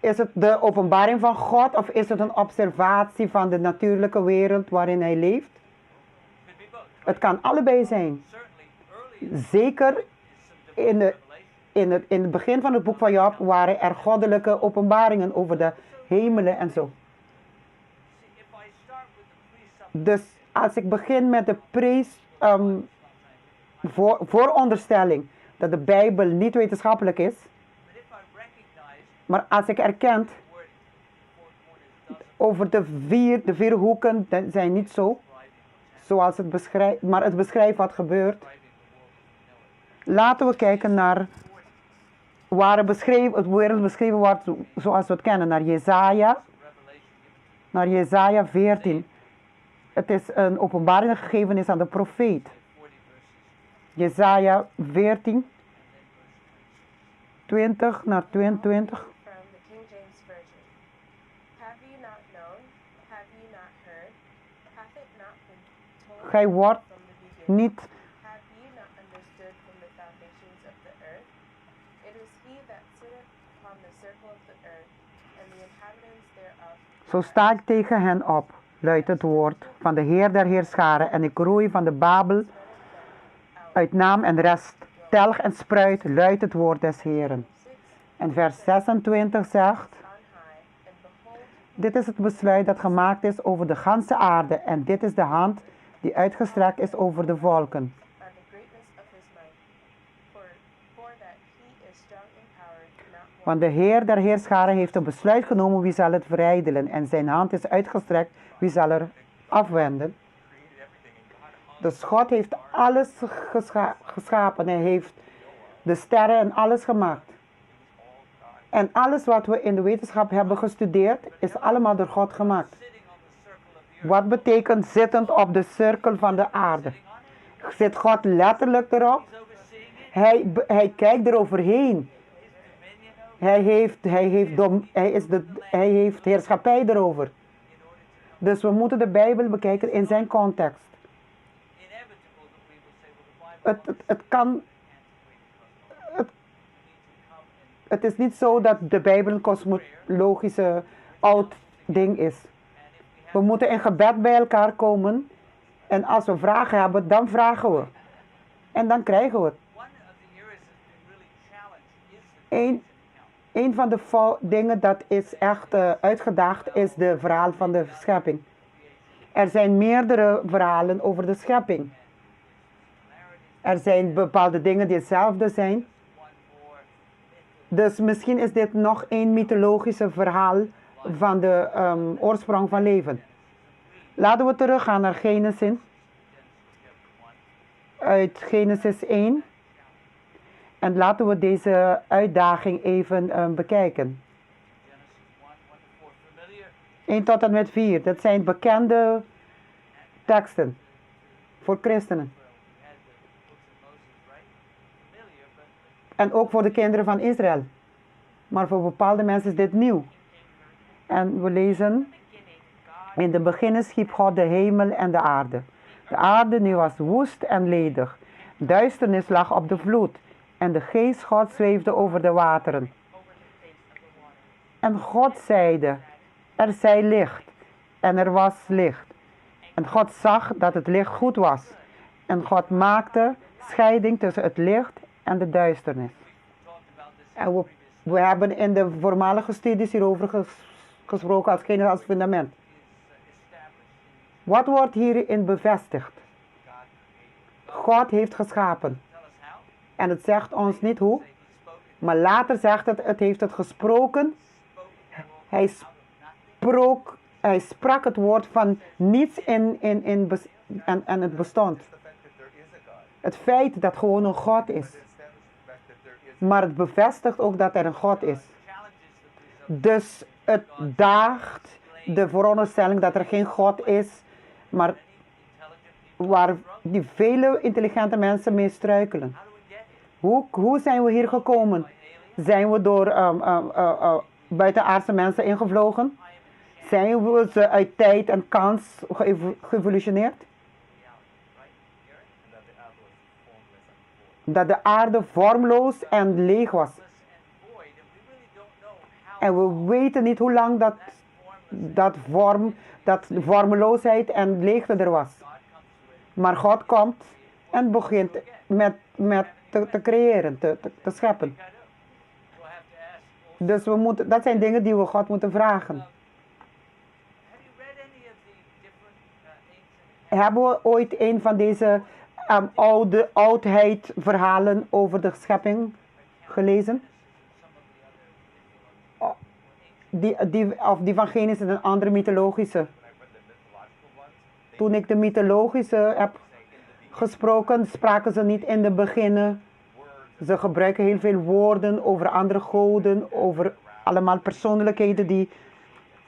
Is het de openbaring van God of is het een observatie van de natuurlijke wereld waarin hij leeft? Het kan allebei zijn. Zeker in het begin van het boek van Job waren er goddelijke openbaringen over de hemelen en zo. Dus als ik begin met de vooronderstelling dat de Bijbel niet wetenschappelijk is, maar als ik erken over de vier hoeken, dat zijn niet zo, zoals het beschrijft, maar het beschrijft wat gebeurt. Laten we kijken naar waar het wereld beschreven wordt zoals we het kennen, naar Jesaja 14. Het is een openbaring gegeven is aan de profeet. Jesaja 14, 20 naar 22. From the King James Version. Have you not known? Have you not heard? Hath it not been told Gij wordt from the beginning? niet Have you not understood from the foundations of the earth? It is he that sitteth upon the circle of the earth, and the inhabitants thereof. Zo sta ik tegen hen op, luidt het woord van de Heer der Heerscharen, en ik roei van de Babel uit naam en rest, telg en spruit, luidt het woord des Heeren. En vers 26 zegt, dit is het besluit dat gemaakt is over de ganse aarde, en dit is de hand die uitgestrekt is over de volken. Want de Heer der Heerscharen heeft een besluit genomen, wie zal het verijdelen, en zijn hand is uitgestrekt, wie zal er afwenden. Dus God heeft alles geschapen. Hij heeft de sterren en alles gemaakt. En alles wat we in de wetenschap hebben gestudeerd, is allemaal door God gemaakt. Wat betekent zittend op de cirkel van de aarde? Zit God letterlijk erop? Hij kijkt eroverheen. Hij heeft heerschappij erover. Dus we moeten de Bijbel bekijken in zijn context. Het is niet zo dat de Bijbel een kosmologische oud ding is. We moeten in gebed bij elkaar komen. En als we vragen hebben, dan vragen we. En dan krijgen we het. Een van de dingen dat is echt uitgedaagd is de verhaal van de schepping. Er zijn meerdere verhalen over de schepping. Er zijn bepaalde dingen die hetzelfde zijn. Dus misschien is dit nog een mythologische verhaal van de oorsprong van leven. Laten we teruggaan naar Genesis. Uit Genesis 1. En laten we deze uitdaging even bekijken. 1 tot en met 4. Dat zijn bekende teksten voor christenen. En ook voor de kinderen van Israël. Maar voor bepaalde mensen is dit nieuw. En we lezen: in de beginnen schiep God de hemel en de aarde. De aarde nu was woest en ledig. Duisternis lag op de vloed. En de geest God zweefde over de wateren. En God zeide: er zij licht. En er was licht. En God zag dat het licht goed was. En God maakte scheiding tussen het licht en de duisternis. En we hebben in de voormalige studies hierover gesproken als Genesis als fundament. Wat wordt hierin bevestigd? God heeft geschapen. En het zegt ons niet hoe. Maar later zegt het heeft het gesproken. Hij sprak het woord van niets en het bestond. Het feit dat gewoon een God is. Maar het bevestigt ook dat er een God is. Dus het daagt de veronderstelling dat er geen God is, maar waar die vele intelligente mensen mee struikelen. Hoe zijn we hier gekomen? Zijn we door buitenaardse mensen ingevlogen? Zijn we ze uit tijd en kans geëvolutioneerd? Dat de aarde vormloos en leeg was. En we weten niet hoe lang dat vormeloosheid en leegte er was. Maar God komt en begint met te creëren, te scheppen. Dus dat zijn dingen die we God moeten vragen. Hebben we ooit een van deze oudheid verhalen over de schepping gelezen? Die van Genesis en andere mythologische. Toen ik de mythologische heb gesproken, spraken ze niet in de beginnen. Ze gebruiken heel veel woorden over andere goden, over allemaal persoonlijkheden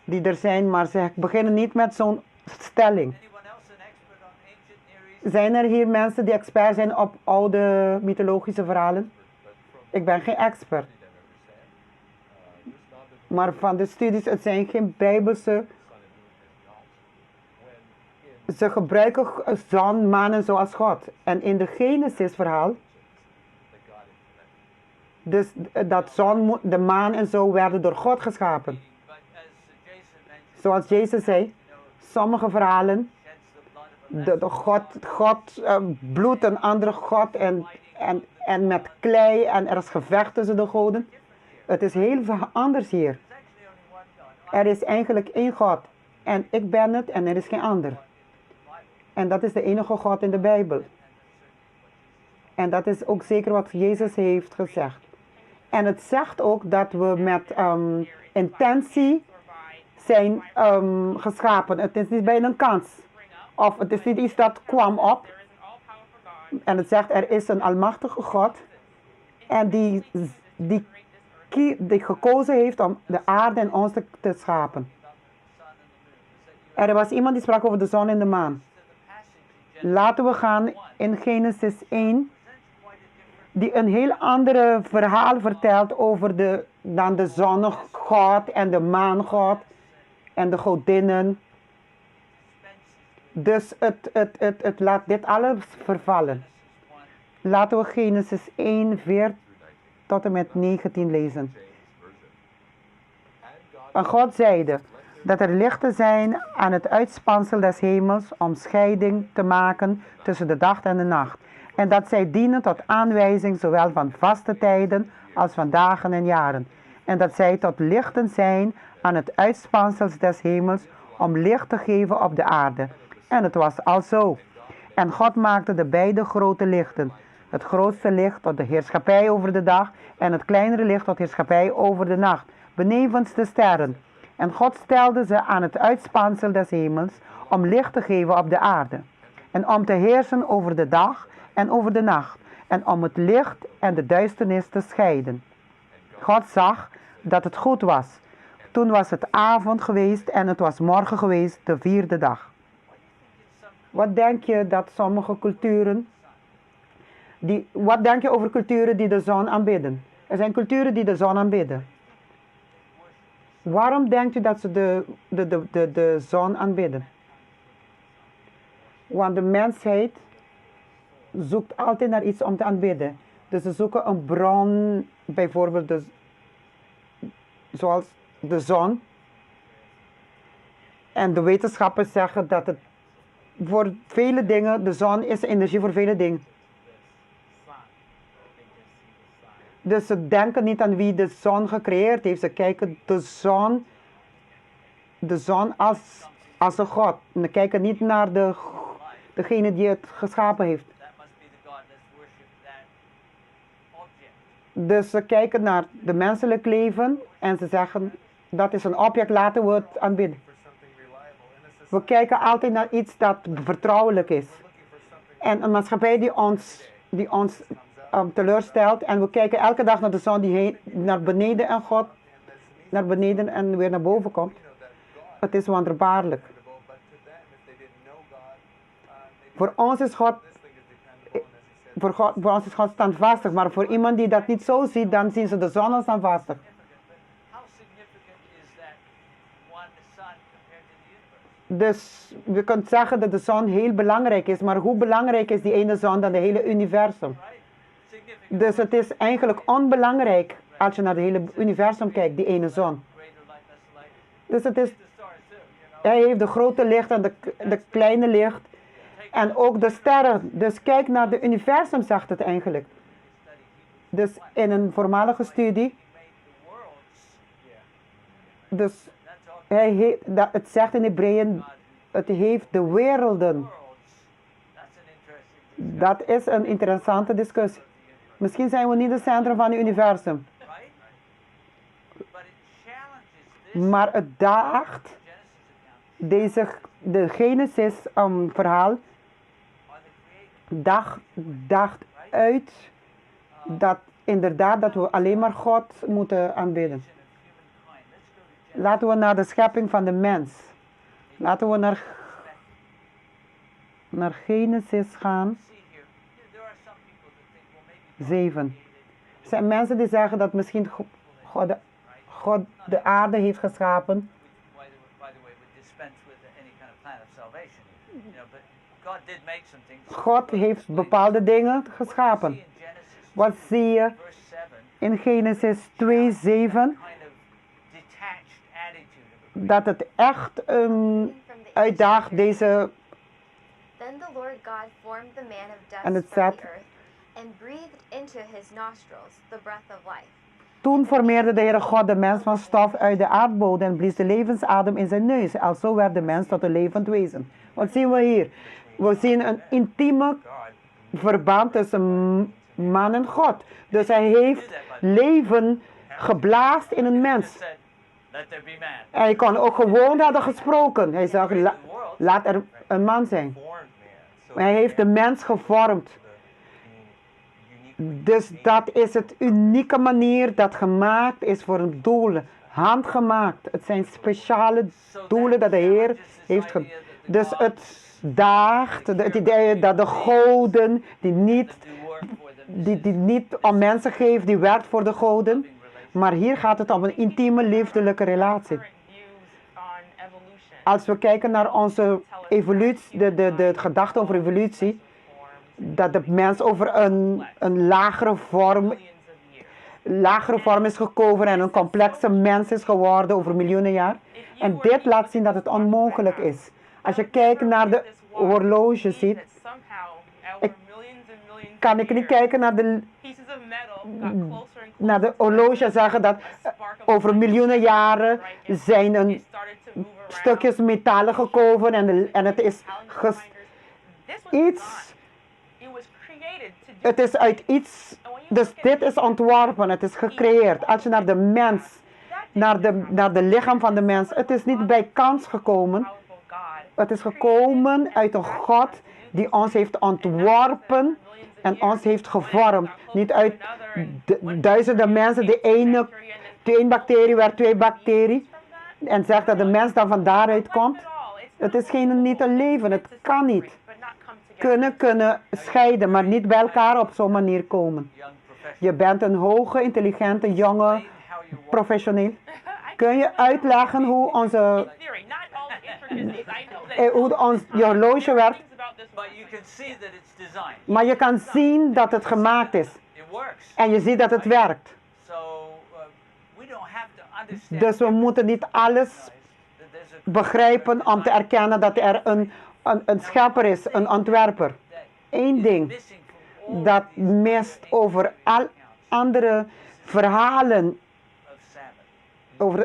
die er zijn, maar ze beginnen niet met zo'n stelling. Zijn er hier mensen die expert zijn op oude mythologische verhalen? Ik ben geen expert. Maar van de studies, het zijn geen bijbelse. Ze gebruiken zon, maan en zo als God. En in de Genesis verhaal, dus dat zon, de maan en zo werden door God geschapen. Zoals Jezus zei, sommige verhalen, God bloedt een andere God en met klei en er is gevecht tussen de goden. Het is heel anders hier. Er is eigenlijk één God en ik ben het en er is geen ander. En dat is de enige God in de Bijbel. En dat is ook zeker wat Jezus heeft gezegd. En het zegt ook dat we met intentie zijn geschapen. Het is niet bij een kans. Of het is niet iets dat kwam op. En het zegt er is een almachtige God. En die gekozen heeft om de aarde en ons te schapen. Er was iemand die sprak over de zon en de maan. Laten we gaan in Genesis 1. Die een heel ander verhaal vertelt over dan de zonnegod en de maangod en de godinnen. Dus het laat dit alles vervallen. Laten we Genesis 1, 4 tot en met 19 lezen. En God zeide dat er lichten zijn aan het uitspansel des hemels om scheiding te maken tussen de dag en de nacht. En dat zij dienen tot aanwijzing zowel van vaste tijden als van dagen en jaren. En dat zij tot lichten zijn aan het uitspansel des hemels om licht te geven op de aarde. En het was al zo. En God maakte de beide grote lichten. Het grootste licht tot de heerschappij over de dag en het kleinere licht tot heerschappij over de nacht, benevens de sterren. En God stelde ze aan het uitspansel des hemels om licht te geven op de aarde. En om te heersen over de dag en over de nacht. En om het licht en de duisternis te scheiden. God zag dat het goed was. Toen was het avond geweest en het was morgen geweest, de 4e dag. Wat denk je dat sommige culturen... Wat denk je over culturen die de zon aanbidden? Er zijn culturen die de zon aanbidden. Waarom denkt u dat ze de zon aanbidden? Want de mensheid zoekt altijd naar iets om te aanbidden. Dus ze zoeken een bron, bijvoorbeeld zoals de zon. En de wetenschappers zeggen dat het voor vele dingen, de zon is energie voor vele dingen. Dus ze denken niet aan wie de zon gecreëerd heeft. Ze kijken de zon als een God. En ze kijken niet naar degene die het geschapen heeft. Dus ze kijken naar de menselijk leven en ze zeggen, dat is een object, laten we het aanbidden. We kijken altijd naar iets dat vertrouwelijk is. En een maatschappij die ons teleurstelt. En we kijken elke dag naar de zon die naar beneden en God naar beneden en weer naar boven komt. Het is wonderbaarlijk. Voor ons is God standvastig, maar voor iemand die dat niet zo ziet, dan zien ze de zon als standvastig. Dus we kunnen zeggen dat de zon heel belangrijk is, maar hoe belangrijk is die ene zon dan de hele universum? Dus het is eigenlijk onbelangrijk Als je naar het hele universum kijkt, die ene zon. Dus het is, hij heeft de grote licht en de kleine licht. En ook de sterren. Dus kijk naar het universum, zegt het eigenlijk. Dus in een voormalige studie. Dus het zegt in Hebreeën, het heeft de werelden. Dat is een interessante discussie. Misschien zijn we niet het centrum van het universum. Maar het daagt, de Genesis verhaal, daagt uit dat inderdaad dat we alleen maar God moeten aanbidden. Laten we naar de schepping van de mens. Laten we naar Genesis gaan. 7. Er zijn mensen die zeggen dat misschien God de aarde heeft geschapen. God heeft bepaalde dingen geschapen. Wat zie je in Genesis 2:7? Dat het echt uitdaagt deze. Then the Lord God formed the man of En dust het from staat, the earth and breathed into his nostrils the breath of life. toen formeerde de Heere God de mens van stof uit de aardbodem en blies de levensadem in zijn neus. Alzo werd de mens tot een levend wezen. Wat zien we hier? We zien een intieme verband tussen man en God. Dus hij heeft leven geblaast in een mens. En hij kon ook gewoon hadden gesproken. Hij zei, laat er een man zijn. Hij heeft de mens gevormd. Dus dat is het unieke manier dat gemaakt is voor een doel. Handgemaakt. Het zijn speciale doelen dat de Heer heeft gedaan. Dus het daagt, het idee dat de goden die niet om mensen geeft, die werkt voor de goden. Maar hier gaat het om een intieme, liefdelijke relatie. Als we kijken naar onze evolutie, de gedachte over evolutie, dat de mens over een lagere vorm is gekomen en een complexe mens is geworden over miljoenen jaar. En dit laat zien dat het onmogelijk is. Als je kijkt naar de horloge ziet, kan ik niet kijken naar de horloge en zeggen dat over miljoenen jaren zijn een stukjes metalen gekomen en het is het is uit iets, dus dit is ontworpen, het is gecreëerd. Als je naar de mens, naar de lichaam van de mens, het is niet bij kans gekomen. Het is gekomen uit een God die ons heeft ontworpen en ons heeft gevormd. Niet uit duizenden mensen, de één bacterie werd 2 bacterie. En zegt dat de mens dan van daaruit komt. Het is niet een leven, het kan niet. Kunnen scheiden, maar niet bij elkaar op zo'n manier komen. Je bent een hoge, intelligente, jonge professioneel. Kun je uitleggen hoe je horloge werkt? Maar je kan zien dat het gemaakt is. En je ziet dat het werkt. Dus we moeten niet alles begrijpen om te erkennen dat er een schepper is, een ontwerper. Eén ding dat mist over al andere verhalen,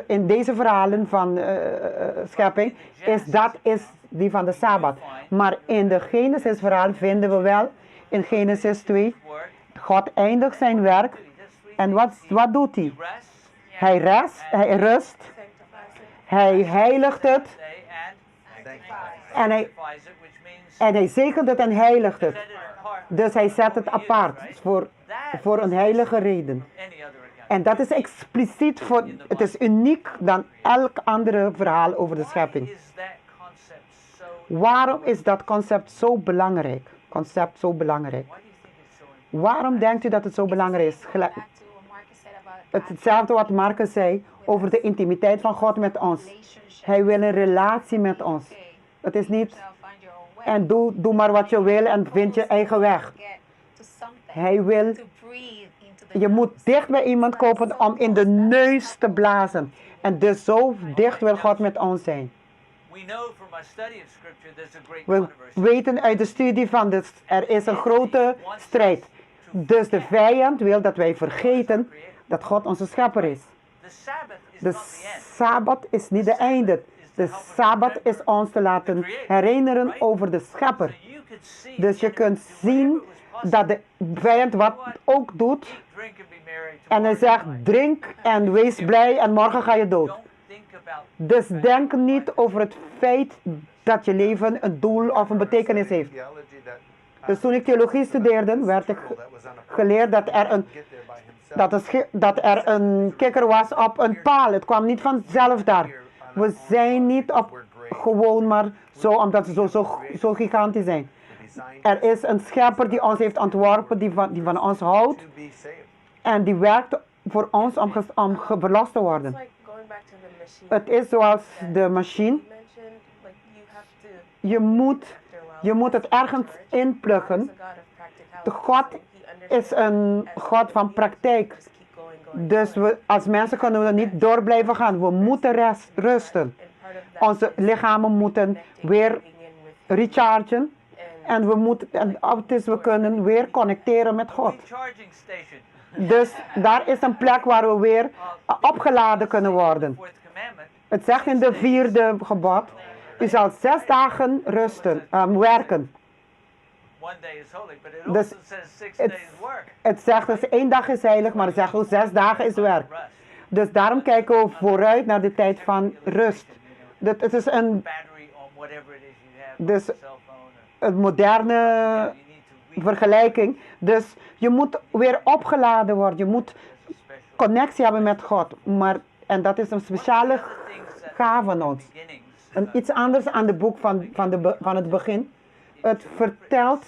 in deze verhalen van schepping, is die van de Sabbat. Maar in de Genesis verhaal vinden we wel, in Genesis 2, God eindigt zijn werk. En wat doet hij? Hij rust, hij heiligt het. En hij zegent het en heiligt het. Dus hij zet het apart voor een heilige reden. En dat is expliciet het is uniek dan elk andere verhaal over de schepping. Waarom is dat concept zo belangrijk? Waarom denkt u dat het zo belangrijk is? Hetzelfde wat Marcus zei over de intimiteit van God met ons. Hij wil een relatie met ons. Het is niet, en doe maar wat je wil en vind je eigen weg. Hij wil Je moet dicht bij iemand komen om in de neus te blazen. En dus zo dicht wil God met ons zijn. We weten uit de studie van er is een grote strijd. Dus de vijand wil dat wij vergeten dat God onze schepper is. De Sabbat is niet de einde. De Sabbat is ons te laten herinneren over de schepper. Dus je kunt zien dat de vijand wat ook doet. En hij zegt, drink en wees blij en morgen ga je dood. Dus denk niet over het feit dat je leven een doel of een betekenis heeft. Dus toen ik theologie studeerde, werd ik geleerd dat er een kikker was op een paal. Het kwam niet vanzelf daar. We zijn niet op gewoon maar zo, omdat ze zo gigantisch zijn. Er is een schepper die ons heeft ontworpen, die van ons houdt. En die werkt voor ons om verlost te worden. Het is zoals de machine. Je moet het ergens inpluggen. De God is een God van praktijk. Dus als mensen kunnen we niet door blijven gaan. We moeten rusten. Onze lichamen moeten weer rechargen. En we kunnen weer connecteren met God. Dus daar is een plek waar we weer opgeladen kunnen worden. Het zegt in de 4e gebod, u zal 6 dagen werken. Dus het zegt dus 1 dag is heilig, maar het zegt ook 6 dagen is werk. Dus daarom kijken we vooruit naar de tijd van rust. Het is een moderne vergelijking. Dus je moet weer opgeladen worden. Je moet connectie hebben met God. En dat is een speciale gave van ons. En iets anders aan het boek van het begin. Het vertelt.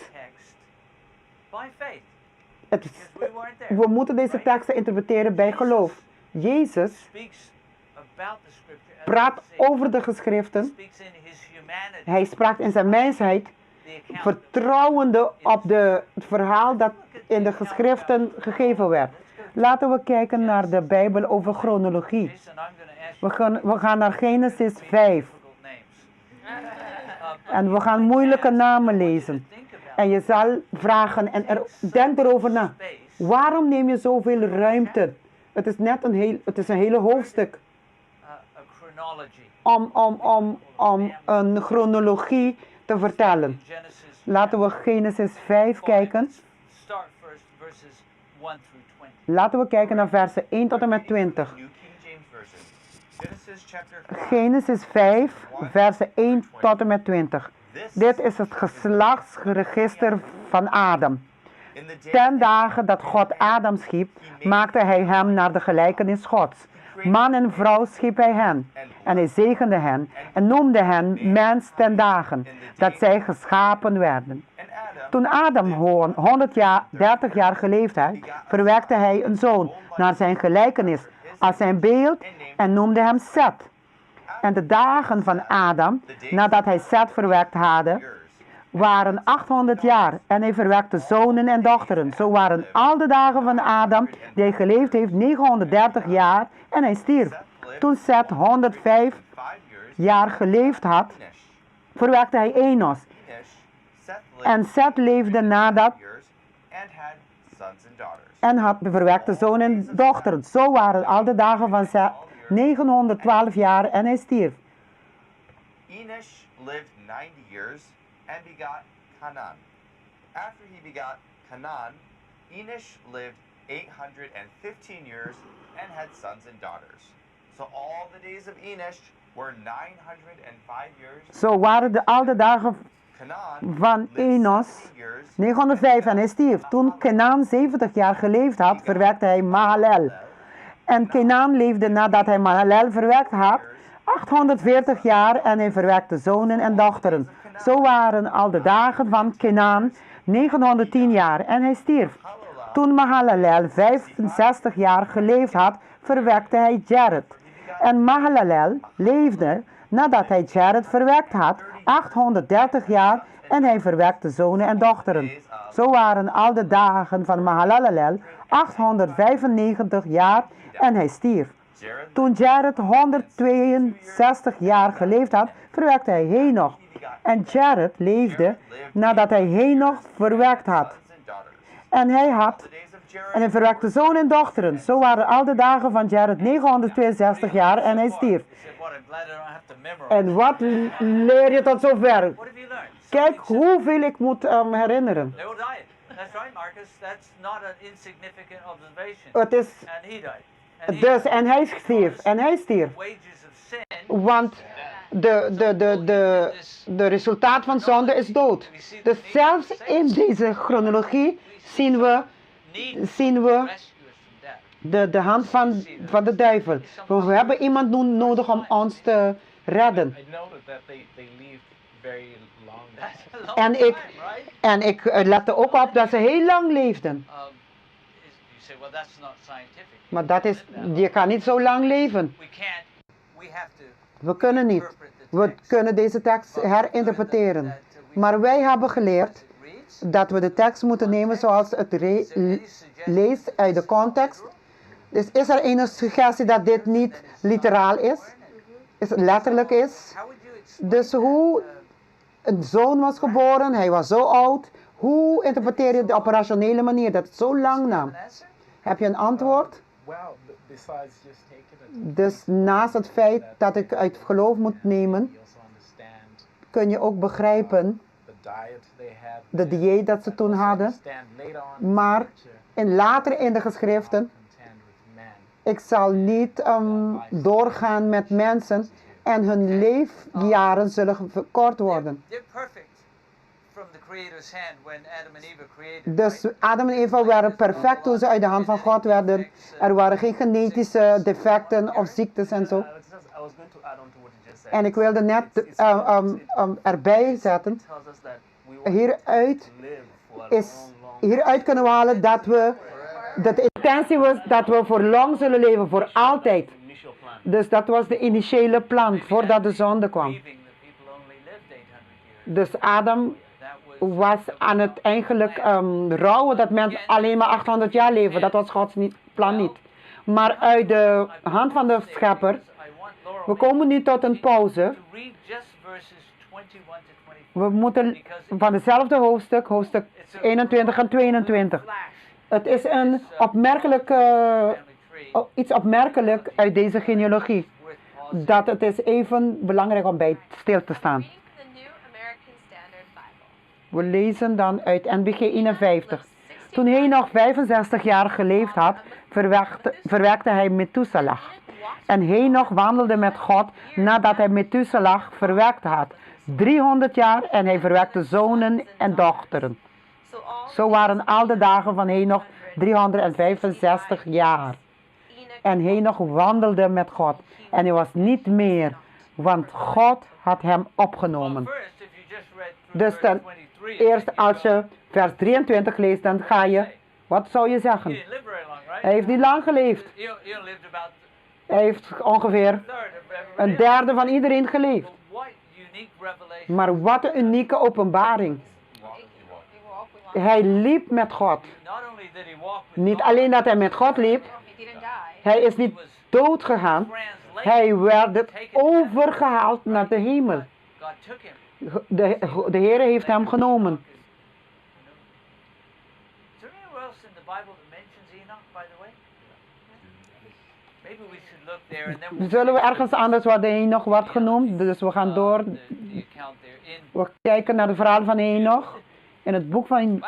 We moeten deze teksten interpreteren bij geloof. Jezus praat over de geschriften. Hij sprak in zijn mensheid, vertrouwende op het verhaal dat in de geschriften gegeven werd. Laten we kijken naar de Bijbel over chronologie. We gaan naar Genesis 5. En we gaan moeilijke namen lezen. En je zal vragen, denk erover na. Waarom neem je zoveel ruimte? Het is een hele hoofdstuk. Om een chronologie te vertellen. Laten we Genesis 5 kijken. Laten we kijken naar versen 1 tot en met 20. Genesis 5, versen 1 tot en met 20. Dit is het geslachtsregister van Adam. 10 dagen dat God Adam schiep, maakte hij hem naar de gelijkenis Gods. Man en vrouw schiep hij hen. En hij zegende hen en noemde hen mens 10 dagen, dat zij geschapen werden. Toen Adam 130 jaar geleefd had, verwekte hij een zoon naar zijn gelijkenis, als zijn beeld, en noemde hem Seth. En de dagen van Adam, nadat hij Seth verwekt had, waren 800 jaar. En hij verwekte zonen en dochteren. Zo waren al de dagen van Adam, die hij geleefd heeft, 930 jaar. En hij stierf. Toen Seth 105 jaar geleefd had, verwekte hij Enos. En Seth leefde nadat en verwekte zonen en dochteren. Zo waren al de dagen van Seth 912 jaar en hij stierf. Enosh lived 90 years and begot Canaan. After he begot Canaan, Enosh lived 815 years and had sons and daughters. So all the days of Enosh were 905 years. Zo waren al de dagen van Enos 905 en hij stierf. Toen Canaan 70 jaar geleefd had, verwekte hij Mahalalel. En Canaan leefde nadat hij Mahalalel verwekt had 840 jaar en hij verwekte zonen en dochteren. Zo waren al de dagen van Canaan 910 jaar en hij stierf. Toen Mahalalel 65 jaar geleefd had, verwekte hij Jared. En Mahalalel leefde nadat hij Jared verwekt had 830 jaar en hij verwekte zonen en dochteren. Zo waren al de dagen van Mahalalel 895 jaar en hij stierf. Toen Jared 162 jaar geleefd had, verwekte hij Henoch. En Jared leefde nadat hij Henoch verwekt had. En hij verwekte zonen en dochteren. Zo waren al de dagen van Jared 962 jaar en hij stierf. En wat leer je tot zover? Kijk hoeveel ik moet herinneren. Het is dus, en hij stierf. Want de resultaat van zonde is dood. Dus zelfs in deze chronologie zien we de hand van de duivel. We hebben iemand nodig om ons te redden. En ik lette ook op dat ze heel lang leefden. Maar je kan niet zo lang leven. We kunnen niet. We kunnen deze tekst herinterpreteren. Maar wij hebben geleerd dat we de tekst moeten nemen zoals het leest uit de context. Dus is er een suggestie dat dit niet literaal is? Is het letterlijk is? Dus hoe een zoon was geboren, hij was zo oud. Hoe interpreteer je de operationele manier dat het zo lang nam? Heb je een antwoord? Dus naast het feit dat ik uit geloof moet nemen, kun je ook begrijpen de dieet dat ze toen hadden. Maar later in de geschriften, ik zal niet doorgaan met mensen en hun leefjaren zullen verkort worden. Dus Adam en Eva waren perfect toen ze uit de hand van God werden. Er waren geen genetische defecten of ziektes en zo. En ik wilde net erbij zetten. Hieruit kunnen we halen dat de intentie was dat we voor lang zullen leven, voor altijd. Dus dat was de initiële plan voordat de zonde kwam. Dus Adam was aan het eigenlijk rouwen dat mensen alleen maar 800 jaar leven. Dat was Gods plan niet. Maar uit de hand van de schepper, we komen nu tot een pauze. We moeten van hetzelfde hoofdstuk 21 en 22. Het is een iets opmerkelijk uit deze genealogie. Dat het is even belangrijk om bij stil te staan. We lezen dan uit NBG 51. Toen hij nog 65 jaar geleefd had, verwekte hij Methuselah. En Henoch wandelde met God nadat hij Methuselah verwekt had. 300 jaar en hij verwekte zonen en dochteren. Zo waren al de dagen van Henoch 365 jaar. En Henoch wandelde met God. En hij was niet meer, want God had hem opgenomen. Dus ten eerste, als je vers 23 leest, dan ga je, wat zou je zeggen? Hij heeft niet lang geleefd. Hij heeft ongeveer een derde van iedereen geleefd. Maar wat een unieke openbaring. Hij liep met God. Niet alleen dat hij met God liep, hij is niet dood gegaan. Hij werd overgehaald naar de hemel. De Heer heeft hem genomen. Zullen we ergens anders waar de Henoch wordt genoemd? Dus we gaan door. We kijken naar de verhalen van Henoch. In het boek van...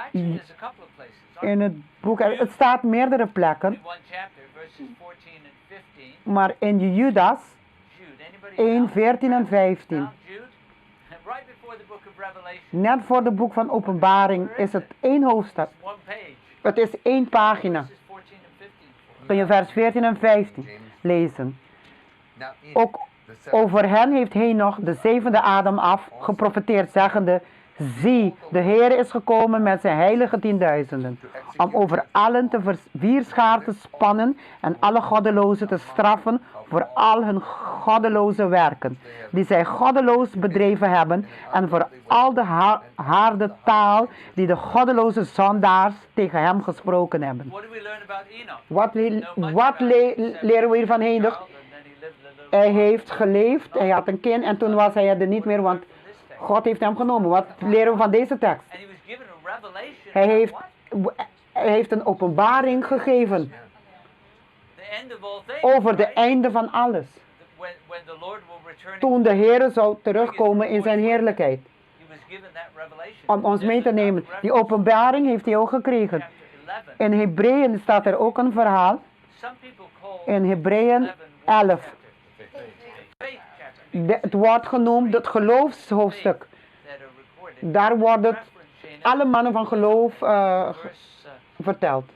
het staat meerdere plekken. Maar in Judas 1, 14 en 15. Net voor het boek van Openbaring is het 1 hoofdstuk. Het is 1 pagina. Kun je vers 14 en 15 lezen. Ook over hen heeft Henoch de 7e Adam af geprofeteerd, zeggende: Zie, de Heer is gekomen met zijn heilige 10.000, om over allen te vierschaar te spannen en alle goddelozen te straffen voor al hun goddeloze werken, die zij goddeloos bedreven hebben, en voor al de harde taal die de goddeloze zondaars tegen hem gesproken hebben. Wat leren we hier van Henoch? Hij heeft geleefd, hij had een kind en toen was hij er niet meer, want God heeft hem genomen. Wat leren we van deze tekst? Hij heeft een openbaring gegeven over de einde van alles. Toen de Heer zou terugkomen in zijn heerlijkheid. Om ons mee te nemen. Die openbaring heeft hij ook gekregen. In Hebreeën staat er ook een verhaal. In Hebreeën 11. Het wordt genoemd het geloofshoofdstuk. Daar wordt alle mannen van geloof verteld.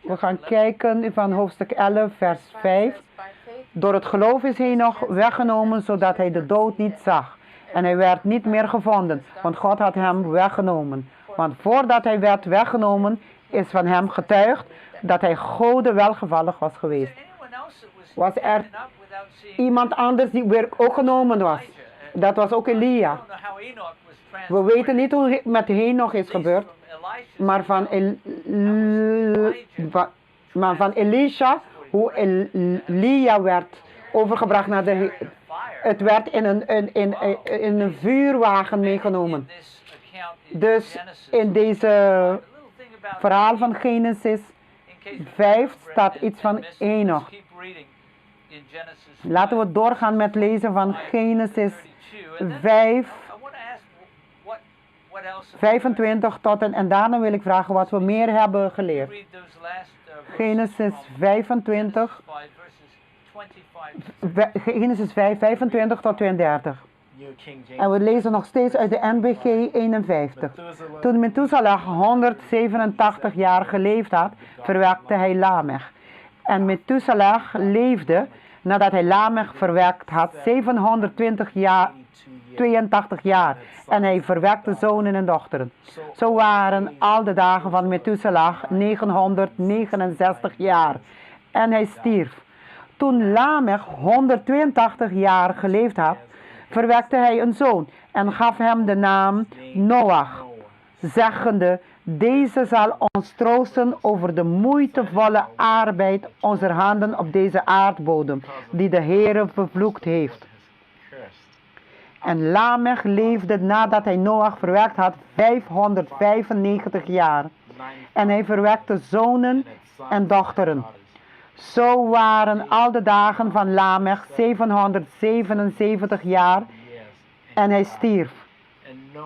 We gaan kijken van hoofdstuk 11 vers 5. Door het geloof is Henoch weggenomen zodat hij de dood niet zag. En hij werd niet meer gevonden, want God had hem weggenomen. Want voordat hij werd weggenomen is van hem getuigd dat hij Gode welgevallig was geweest. Was er iemand anders die weer ook genomen was? Dat was ook Elia. We weten niet hoe het met Henoch is gebeurd, maar van Elisha, hoe Elia werd overgebracht naar de... Het werd in een vuurwagen meegenomen. Dus in deze verhaal van Genesis 5 staat iets van Henoch. Laten we doorgaan met lezen van Genesis 5, 25 tot en daarna wil ik vragen wat we meer hebben geleerd. Genesis 25, Genesis 5, 25 tot 32. En we lezen nog steeds uit de NBG 51. Toen Methuselah 187 jaar geleefd had, verwekte hij Lamech. En Methuselah leefde, nadat hij Lamech verwekt had, 782 jaar. En hij verwekte zonen en dochteren. Zo waren al de dagen van Methuselah 969 jaar. En hij stierf. Toen Lamech 182 jaar geleefd had, verwekte hij een zoon en gaf hem de naam Noach, zeggende: deze zal ons troosten over de moeitevolle arbeid onze handen op deze aardbodem, die de Heere vervloekt heeft. En Lamech leefde nadat hij Noach verwekt had 595 jaar. En hij verwekte zonen en dochteren. Zo waren al de dagen van Lamech 777 jaar en hij stierf.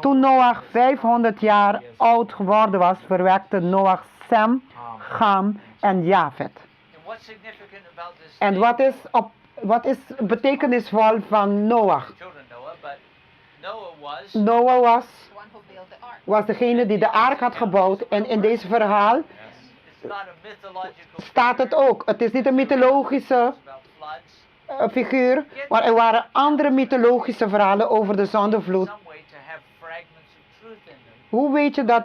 Toen Noach 500 jaar oud geworden was, verwekte Noach Sem, Cham en Jafet. En wat is betekenisvol van Noach? Noach was degene die de ark had gebouwd en in deze verhaal staat het ook. Het is niet een mythologische figuur, maar er waren andere mythologische verhalen over de zondvloed. Hoe weet je dat?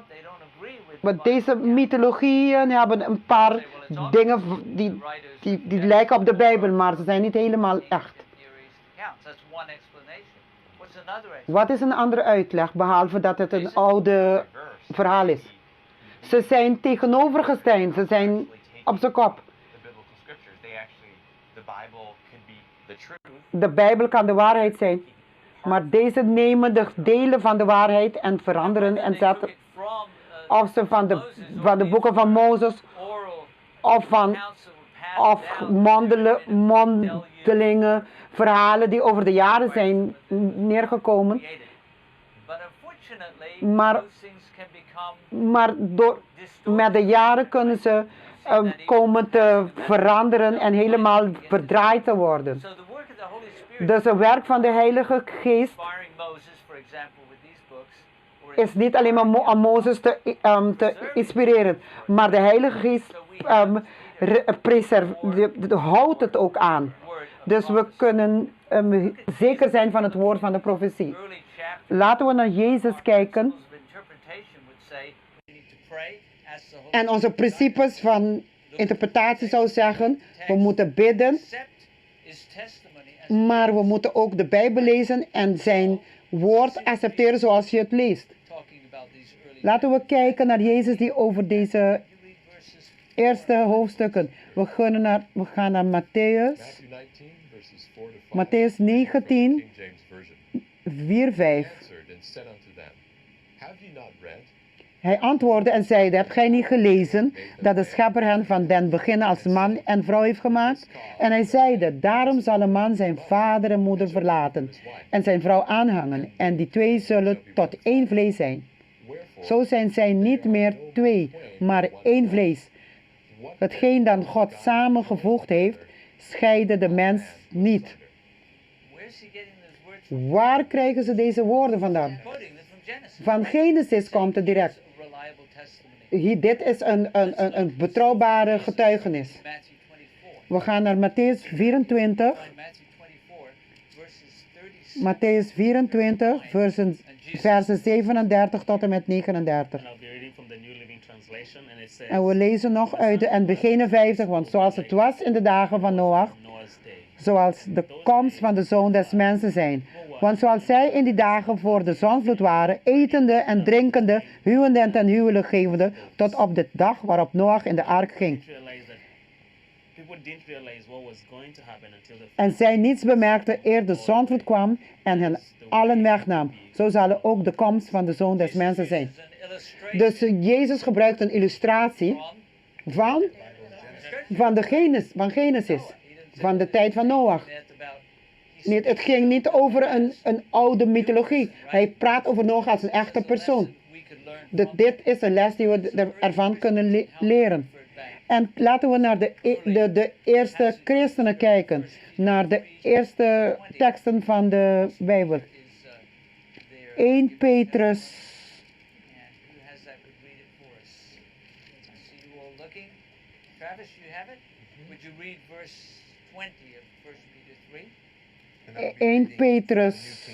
Want deze mythologieën hebben een paar dingen die lijken op de Bijbel, maar ze zijn niet helemaal echt. Wat is een andere uitleg, behalve dat het een oude verhaal is? Ze zijn tegenovergesteld, ze zijn op zijn kop. De Bijbel kan de waarheid zijn, maar deze nemen de delen van de waarheid en veranderen en zetten. Of ze van de boeken van Mozes, of mondelinge verhalen die over de jaren zijn neergekomen. Maar met de jaren kunnen ze komen te veranderen en helemaal verdraaid te worden. Dus het werk van de Heilige Geest is niet alleen maar aan Mozes te inspireren, maar de Heilige Geest houdt het ook aan. Dus we kunnen zeker zijn van het woord van de profetie. Laten we naar Jezus kijken. En onze principes van interpretatie zou zeggen, we moeten bidden, maar we moeten ook de Bijbel lezen en zijn woord accepteren zoals je het leest. Laten we kijken naar Jezus die over deze eerste hoofdstukken. We gaan naar Matthäus. Matthäus 19, 4, 5. Hij antwoordde en zeide, hebt gij niet gelezen dat de schepper hen van den begin als man en vrouw heeft gemaakt? En hij zeide, daarom zal een man zijn vader en moeder verlaten en zijn vrouw aanhangen. En die twee zullen tot één vlees zijn. Zo zijn zij niet meer twee, maar één vlees. Hetgeen dan God samengevoegd heeft, scheide de mens niet. Waar krijgen ze deze woorden vandaan? Van Genesis komt het direct. Dit is een betrouwbare getuigenis. We gaan naar Matthäus 24. Matthäus 24, versen 37 tot en met 39. En we lezen nog uit de NBG 51, want zoals het was in de dagen van Noach, zoals de komst van de Zoon des Mensen zijn. Want zoals zij in die dagen voor de zondvloed waren, etende en drinkende, huwende en ten huwelijk gevende, tot op de dag waarop Noach in de ark ging. En zij niets bemerkten eer de zondvloed kwam en hen allen wegnam. Zo zal ook de komst van de Zoon des Mensen zijn. Dus Jezus gebruikt een illustratie van Genesis, van de tijd van Noach. Het ging niet over een oude mythologie. Hij praat over Noach als een echte persoon. Dit is een les die we ervan kunnen leren. En laten we naar de eerste christenen kijken. Naar de eerste teksten van de Bijbel. 1 Petrus. Travis, you have it? Would you read verse 20 of 1 Peter 3? 1 Petrus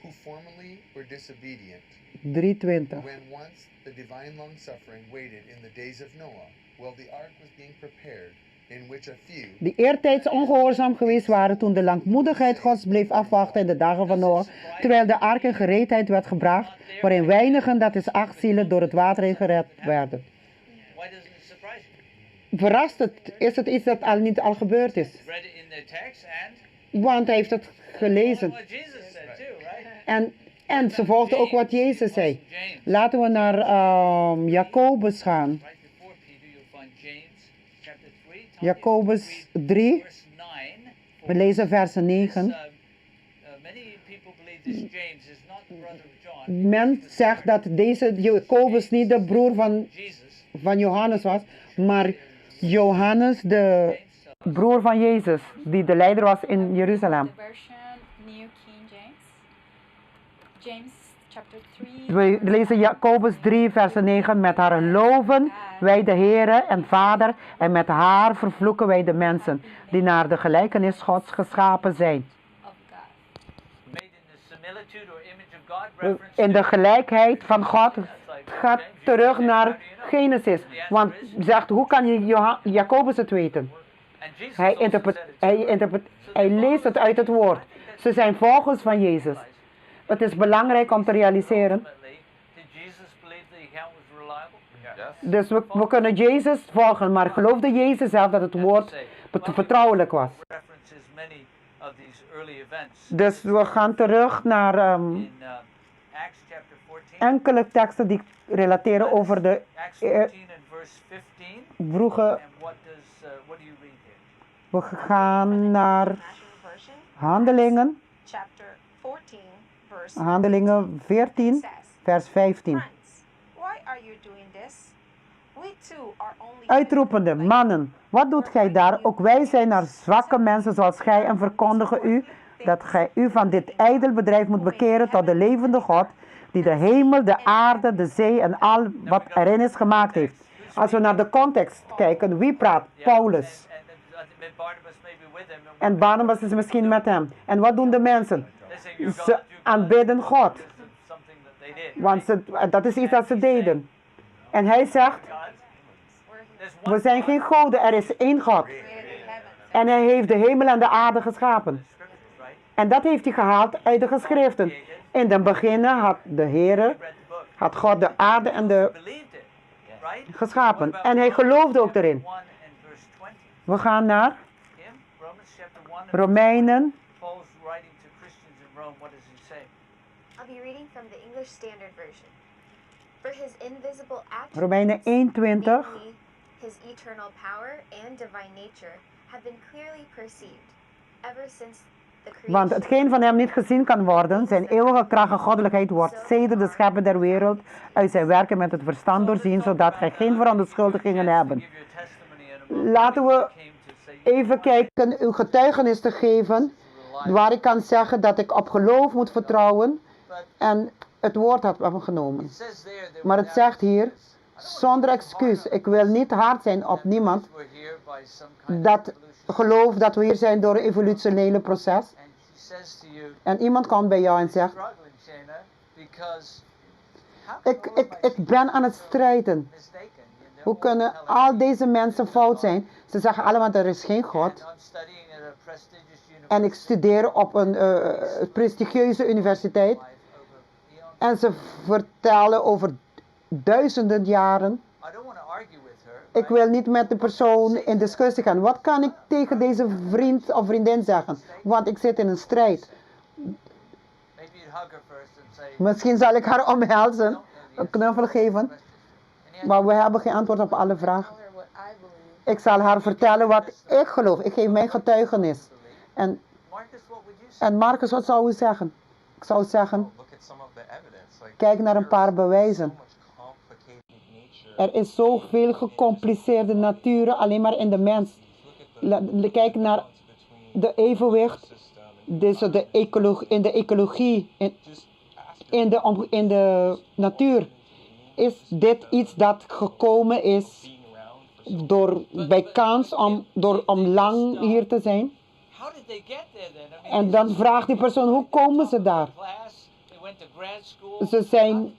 Who formerly were disobedient, 3:20. when once the divine long suffering waited in the days of Noah, while the ark was being prepared, in which a few, die eertijds ongehoorzaam geweest waren toen de langmoedigheid Gods bleef afwachten in de dagen van Noach, terwijl de ark in gereedheid werd gebracht, waarin weinigen, dat is 8 zielen, door het water heen gered werden. Verrast het? Is het iets dat niet al gebeurd is? Want hij heeft het gelezen. En ze volgden ook wat Jezus zei. Laten we naar Jacobus gaan. Jacobus 3. We lezen vers 9. Men zegt dat deze Jacobus niet de broer van Johannes was, maar Johannes, de broer van Jezus, die de leider was in Jeruzalem. We lezen Jacobus 3, vers 9. Met haar loven wij de Heere en Vader, en met haar vervloeken wij de mensen, die naar de gelijkenis Gods geschapen zijn. In de gelijkheid van God. Het gaat terug naar Genesis. Want zegt, hoe kan je Jacobus het weten? Hij leest het uit het woord. Ze zijn volgers van Jezus. Het is belangrijk om te realiseren. Dus we kunnen Jezus volgen, maar geloofde Jezus zelf dat het woord vertrouwelijk was. Dus we gaan terug naar enkele teksten die relateren over de vroege. We gaan naar Handelingen. Handelingen 14, vers 15. Uitroepende, mannen, wat doet gij daar? Ook wij zijn naar zwakke mensen zoals gij en verkondigen u dat gij u van dit ijdel bedrijf moet bekeren tot de levende God, die de hemel, de aarde, de zee en al wat erin is gemaakt heeft. Als we naar de context kijken, wie praat? Paulus. think Barnabas may be with him. En Barnabas is misschien met hem. En wat doen de mensen? Ze aanbidden God. Something that they did. Want dat is iets dat ze deden. En hij zegt, we zijn geen goden, er is één God. En hij heeft de hemel en de aarde geschapen. En dat heeft hij gehaald uit de geschriften. In den beginnen had de Heere, had God de aarde en de geschapen. En hij geloofde ook erin. We gaan naar Romeinen. I'll be reading from the English Standard Version. For his invisible Romeinen attributes, 1:20. namely his eternal power and divine nature, have been clearly perceived ever since the creation. Want hetgeen van hem niet gezien kan worden, zijn eeuwige kracht en goddelijkheid wordt sedert de schepper der wereld uit zijn werken met het verstand doorzien, zodat gij geen verontschuldigingen hebben. Laten we even kijken, uw getuigenis te geven, waar ik kan zeggen dat ik op geloof moet vertrouwen en het woord had genomen. Maar het zegt hier, zonder excuus, ik wil niet hard zijn op niemand dat gelooft dat we hier zijn door een evolutionele proces. En iemand komt bij jou en zegt, ik ben aan het strijden. Hoe kunnen al deze mensen fout zijn? Ze zeggen allemaal, er is geen God. En ik studeer op een prestigieuze universiteit. En ze vertellen over duizenden jaren. Ik wil niet met de persoon in discussie gaan. Wat kan ik tegen deze vriend of vriendin zeggen? Want ik zit in een strijd. Misschien zal ik haar omhelzen, een knuffel geven. Maar we hebben geen antwoord op alle vragen. Ik zal haar vertellen wat ik geloof. Ik geef mijn getuigenis. En Marcus, wat zou u zeggen? Ik zou zeggen, kijk naar een paar bewijzen. Er is zoveel gecompliceerde natuur alleen maar in de mens. Kijk naar de evenwicht. Dus in de ecologie, in de natuur. Is dit iets dat gekomen is bij kans om lang hier te zijn? En dan vraagt die persoon, hoe komen ze daar? Ze zijn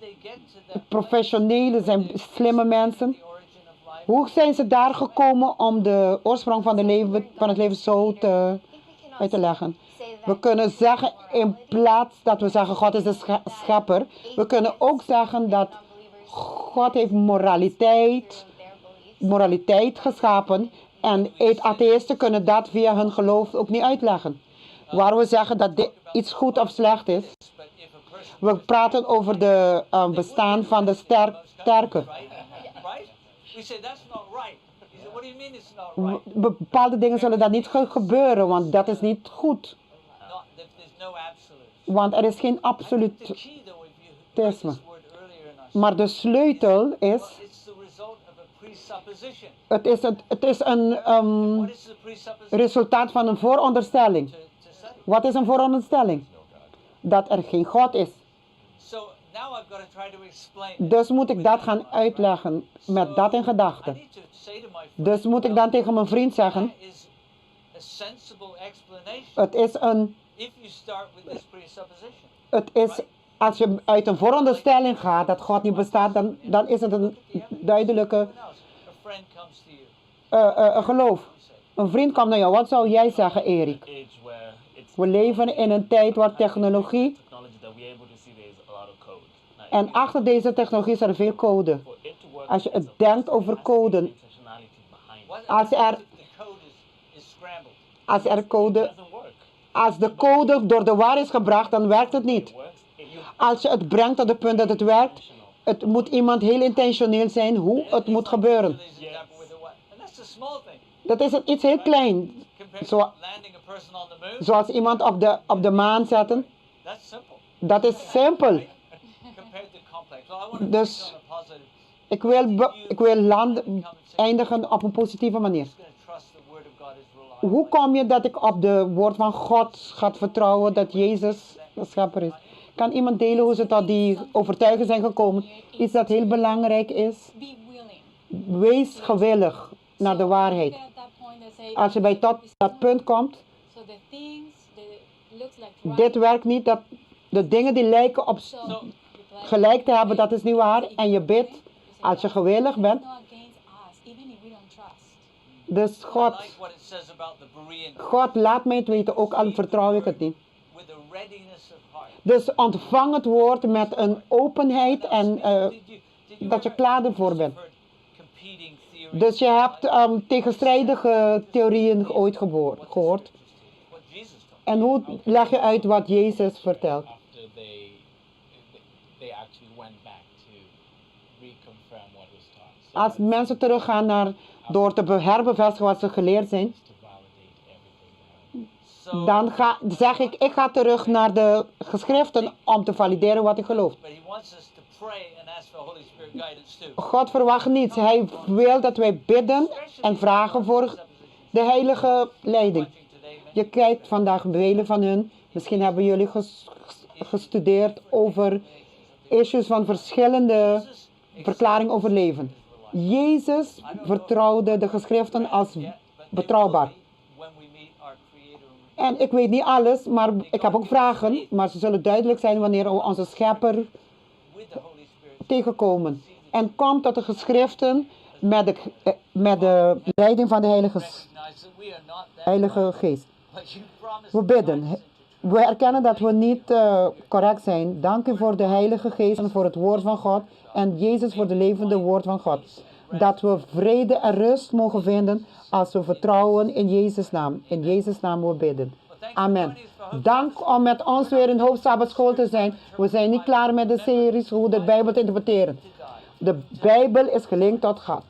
professionelen, zijn slimme mensen. Hoe zijn ze daar gekomen om de oorsprong van het leven zo uit te leggen? We kunnen zeggen, in plaats dat we zeggen God is de schepper, we kunnen ook zeggen dat God heeft moraliteit geschapen en atheïsten kunnen dat via hun geloof ook niet uitleggen. Waar we zeggen dat iets goed of slecht is. We praten over de bestaan van de sterke. Bepaalde dingen zullen dat niet gebeuren, want dat is niet goed. Want er is geen absolutisme. Maar de sleutel is, het is een resultaat van een vooronderstelling. Wat is een vooronderstelling? Dat er geen God is. Dus moet ik dat gaan uitleggen met dat in gedachten. Dus moet ik dan tegen mijn vriend zeggen, als je uit een vooronderstelling gaat dat God niet bestaat, dan is het een duidelijke geloof. Een vriend komt naar jou, wat zou jij zeggen, Erik? We leven in een tijd waar technologie, en achter deze technologie is er veel code. Als je het denkt over code, als de code door de war is gebracht, dan werkt het niet. Als je het brengt tot het punt dat het werkt, het moet iemand heel intentioneel zijn hoe het moet gebeuren. Dat is iets heel klein. Zoals iemand op de maan zetten. Dat is simpel. Dus ik wil eindigen op een positieve manier. Hoe kom je dat ik op de woord van God ga vertrouwen dat Jezus de schepper is? Kan iemand delen hoe ze tot die overtuiging zijn gekomen? Iets dat heel belangrijk is. Wees gewillig naar de waarheid. als je bij tot dat punt komt, dit werkt niet, dat de dingen die lijken op gelijk te hebben, dat is niet waar. En je bidt, als je gewillig bent. Dus God laat mij het weten, ook al vertrouw ik het niet. Dus ontvang het woord met een openheid en dat je klaar ervoor bent. Dus je hebt tegenstrijdige theorieën ooit gehoord. En hoe leg je uit wat Jezus vertelt? Als mensen teruggaan door te herbevestigen wat ze geleerd zijn, dan zeg ik ga terug naar de geschriften om te valideren wat ik geloof. God verwacht niets. Hij wil dat wij bidden en vragen voor de heilige leiding. Je kijkt vandaag velen van hun, misschien hebben jullie gestudeerd over issues van verschillende verklaringen over leven. Jezus vertrouwde de geschriften als betrouwbaar. En ik weet niet alles, maar ik heb ook vragen, maar ze zullen duidelijk zijn wanneer we onze schepper tegenkomen. En kom tot de geschriften met de leiding van de Heilige Geest. We bidden. We erkennen dat we niet correct zijn. Dank u voor de Heilige Geest en voor het woord van God. En Jezus voor de levende woord van God. Dat we vrede en rust mogen vinden als we vertrouwen in Jezus' naam. In Jezus' naam we bidden. Amen. Dank om met ons weer in Hope Sabbath School te zijn. We zijn niet klaar met de series hoe de Bijbel te interpreteren. De Bijbel is gelinkt tot God.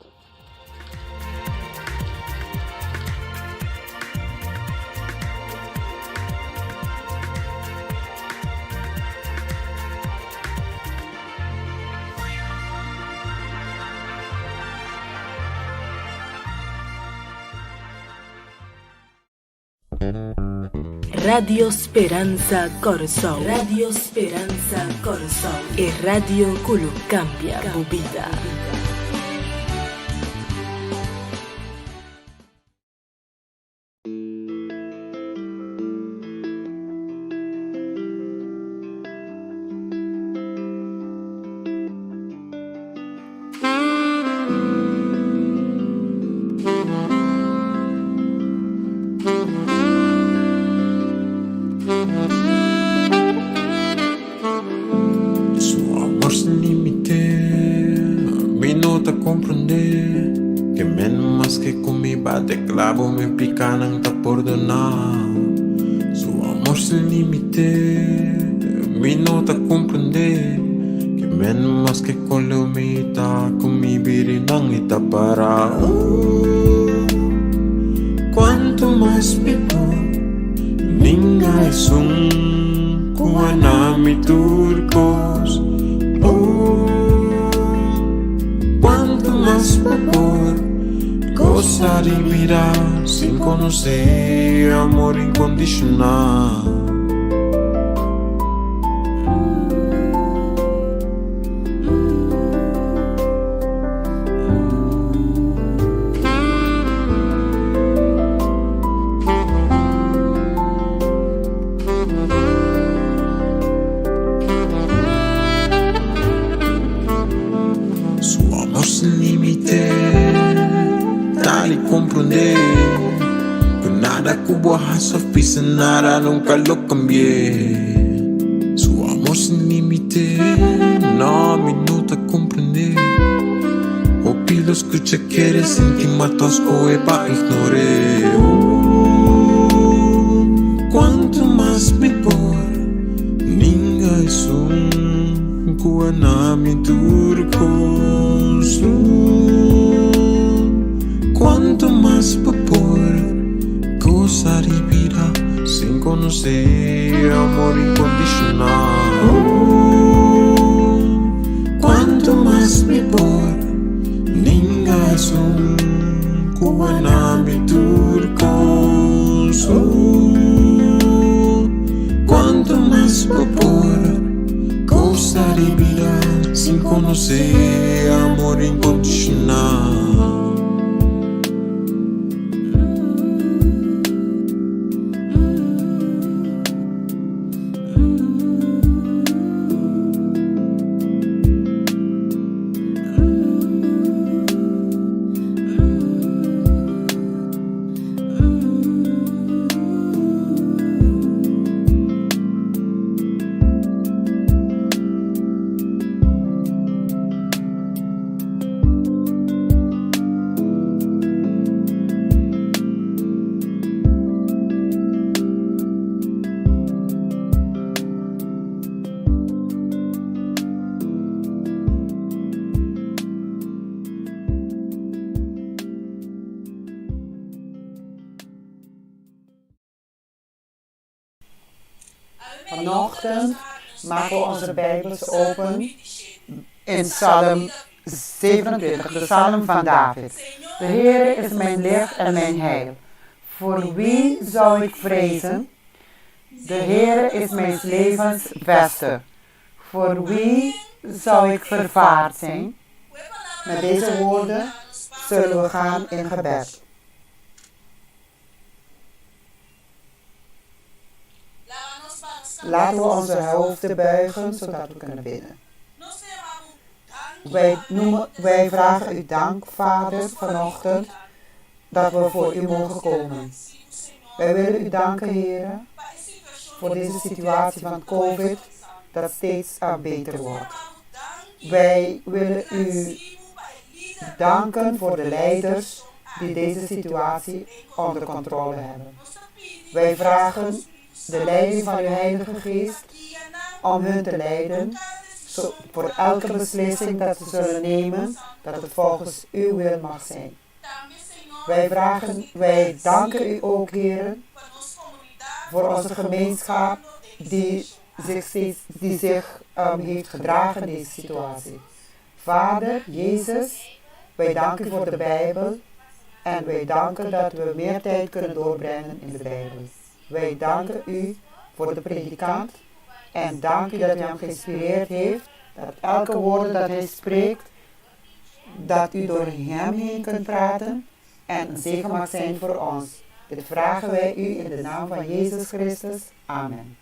Radio Speranza Corazón. Radio Speranza Corazón. E Radio Culucambia Bubida. Clavo me pica nang tak perdonar. Su amor sin límite me nota comprender que menos más que con la humildad con mi vida nang ita para cuanto más peor ninga es un kuanami turcos cuanto más peor cosa de vida sin conocer amor incondicional. Su amor sin límite y comprender que nada cubo a sofisa, nada nunca lo cambié. Su amor sin límite, no minuto a comprender. O pido escucha que eres intimatos o para ignorar. Cuanto más mejor, ninga es un kuanami turcos. Cuanto más vapor, cosa de vida sin conocer amor incondicional. Cuanto más vapor, ninga es un kuanami turcos. Cuanto más vapor, cosa de vida sin conocer amor incondicional. Vanochtend maken we onze Bijbels open in Psalm 27, de Psalm van David. De Heer is mijn licht en mijn heil. Voor wie zou ik vrezen? De Heer is mijn levens veste. Voor wie zou ik vervaard zijn? Met deze woorden zullen we gaan in gebed. Laten we onze hoofden buigen, zodat we kunnen bidden. Wij vragen u dank, Vader, vanochtend, dat we voor u mogen komen. Wij willen u danken, Heer, voor deze situatie van COVID, dat steeds beter wordt. Wij willen u danken voor de leiders die deze situatie onder controle hebben. Wij vragen de leiding van uw Heilige Geest om hun te leiden voor elke beslissing dat ze zullen nemen, dat het volgens uw wil mag zijn. Wij danken u ook, Heer, voor onze gemeenschap die zich heeft gedragen in deze situatie. Vader, Jezus, wij danken u voor de Bijbel en wij danken dat we meer tijd kunnen doorbrengen in de Bijbel. Wij danken u voor de predikant en dank u dat u hem geïnspireerd heeft, dat elke woord dat hij spreekt, dat u door hem heen kunt praten en een zegen mag zijn voor ons. Dit vragen wij u in de naam van Jezus Christus. Amen.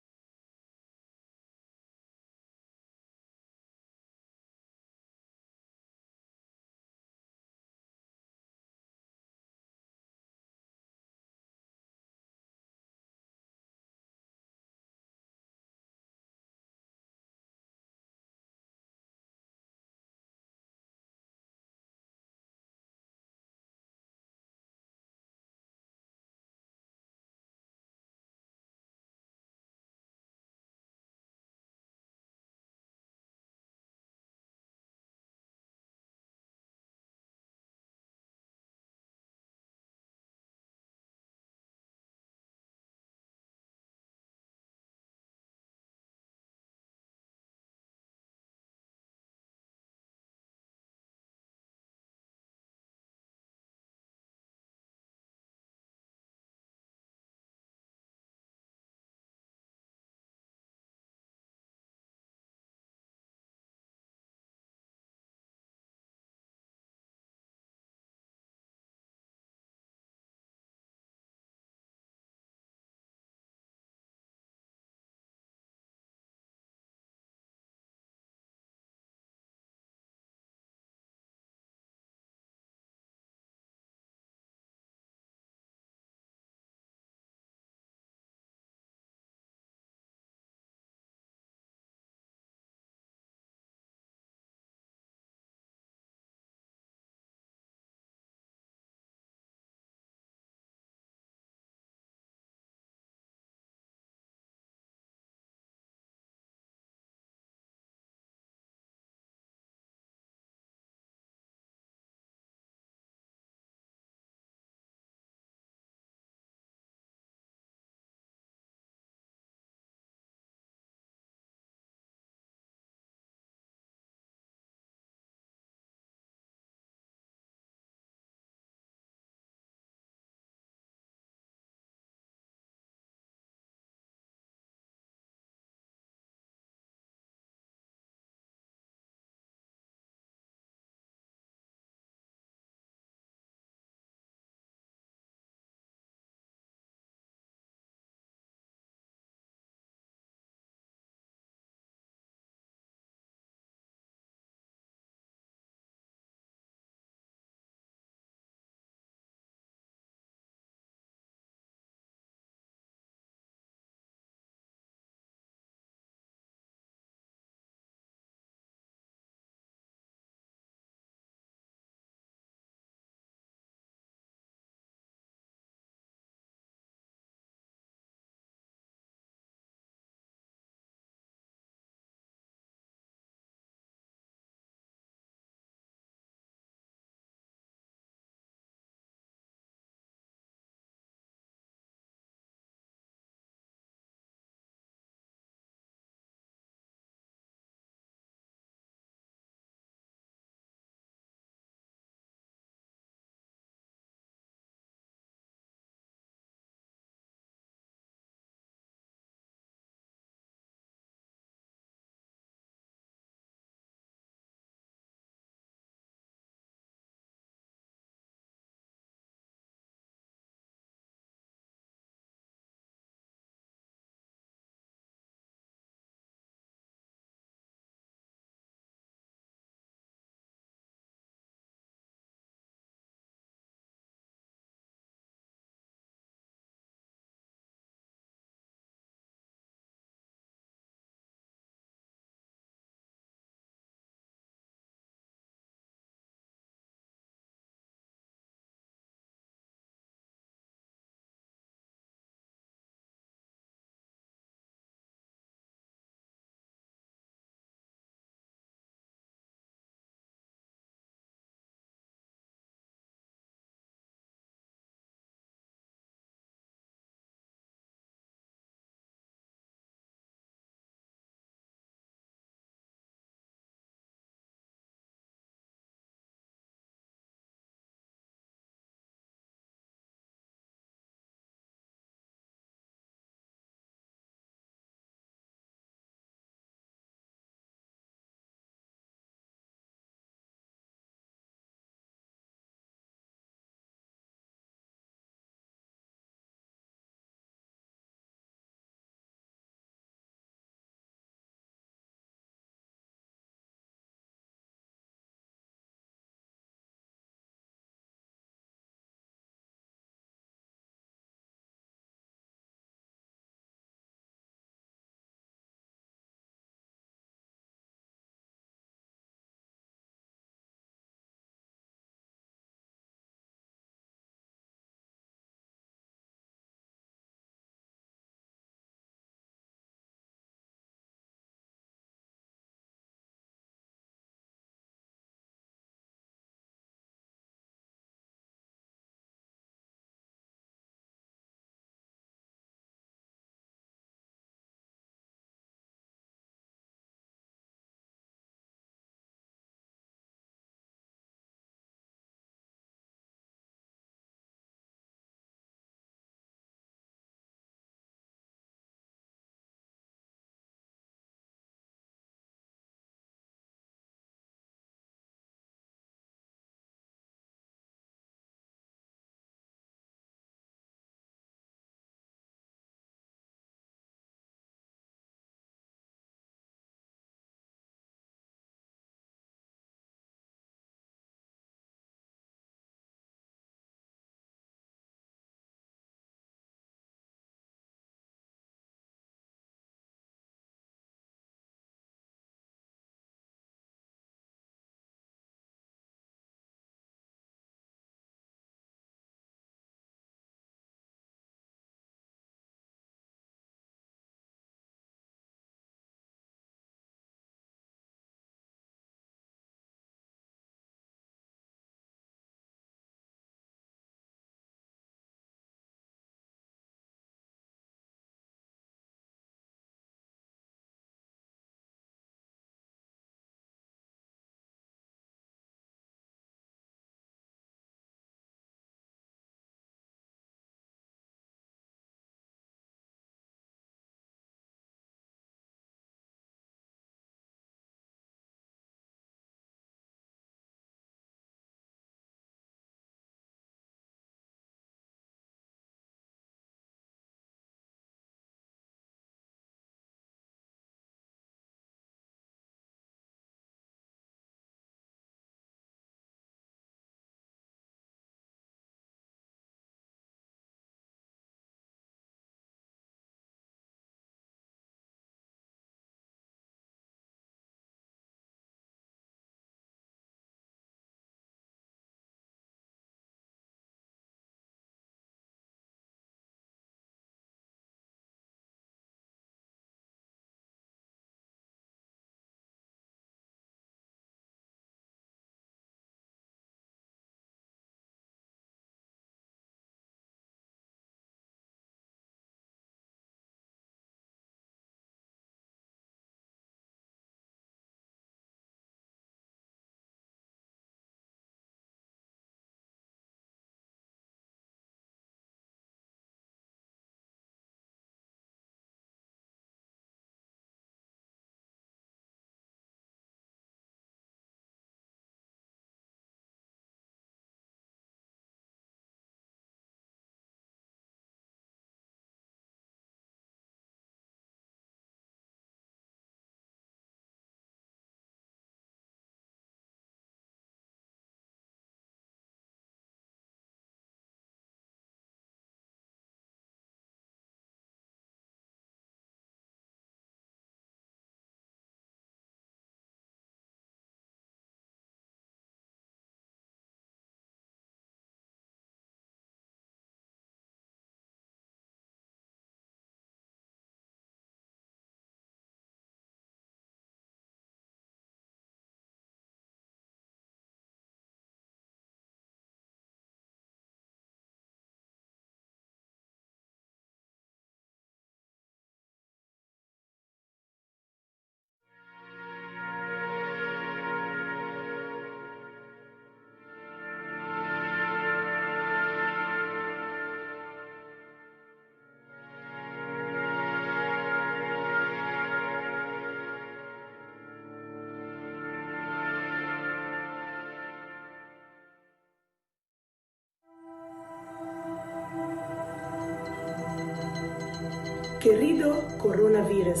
Querido coronavirus.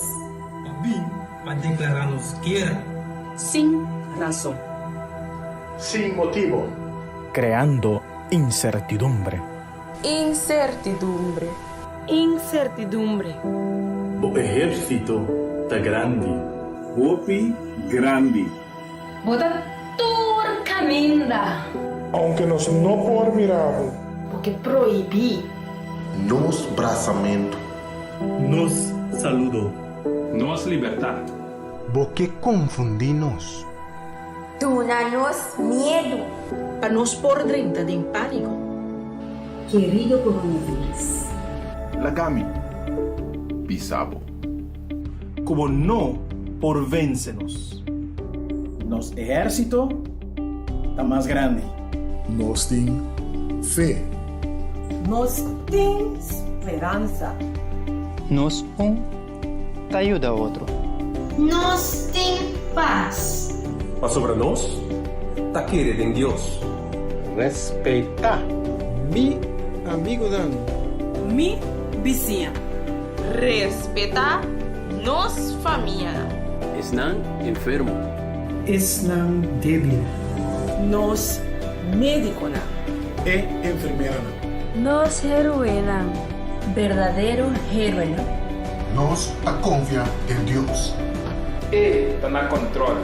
Bem, para declararnos guerra. Sin razón. Sin motivo. Creando incertidumbre. Incertidumbre. Incertidumbre. O ejército está grande. Hopi grande. Bota turcaminda. Aunque nos no por miramos. Porque proibí. Nos braçamento. Nos saludo. Nos libertad. Porque confundimos. Tunanos miedo. A nos por drinta de pánico. Querido coronavirus. Lagami. Pisabo. Como no por vencernos. Nos ejército está más grande. Nos tem fé. Nos tem esperanza. Nos te ayuda a otro. Nos tem paz. Mas sobre nós, tá querendo em Deus. Respeitar. Mi amigo Dan. Mi vizinha. Respetar nos família. Están enfermo. Estão débil. Nos médico. E enfermeira. Nos heroína. Verdadero heroína. Nos a confia em Deus. Ele está na controle.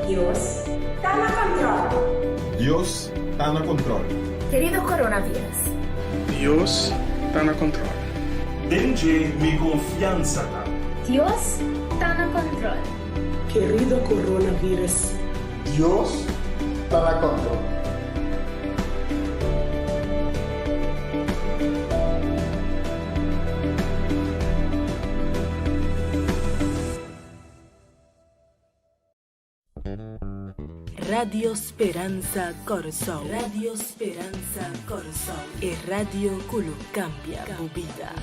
Dios está na controle. Deus está no controle. Querido coronavírus. Deus está no controle. Dengue mi confiança. Dios está no controle. Querido coronavírus. Deus está no controle. Radio Speranza Corsol. Radio Speranza Corsol. E Radio Culu Cambia Bubida.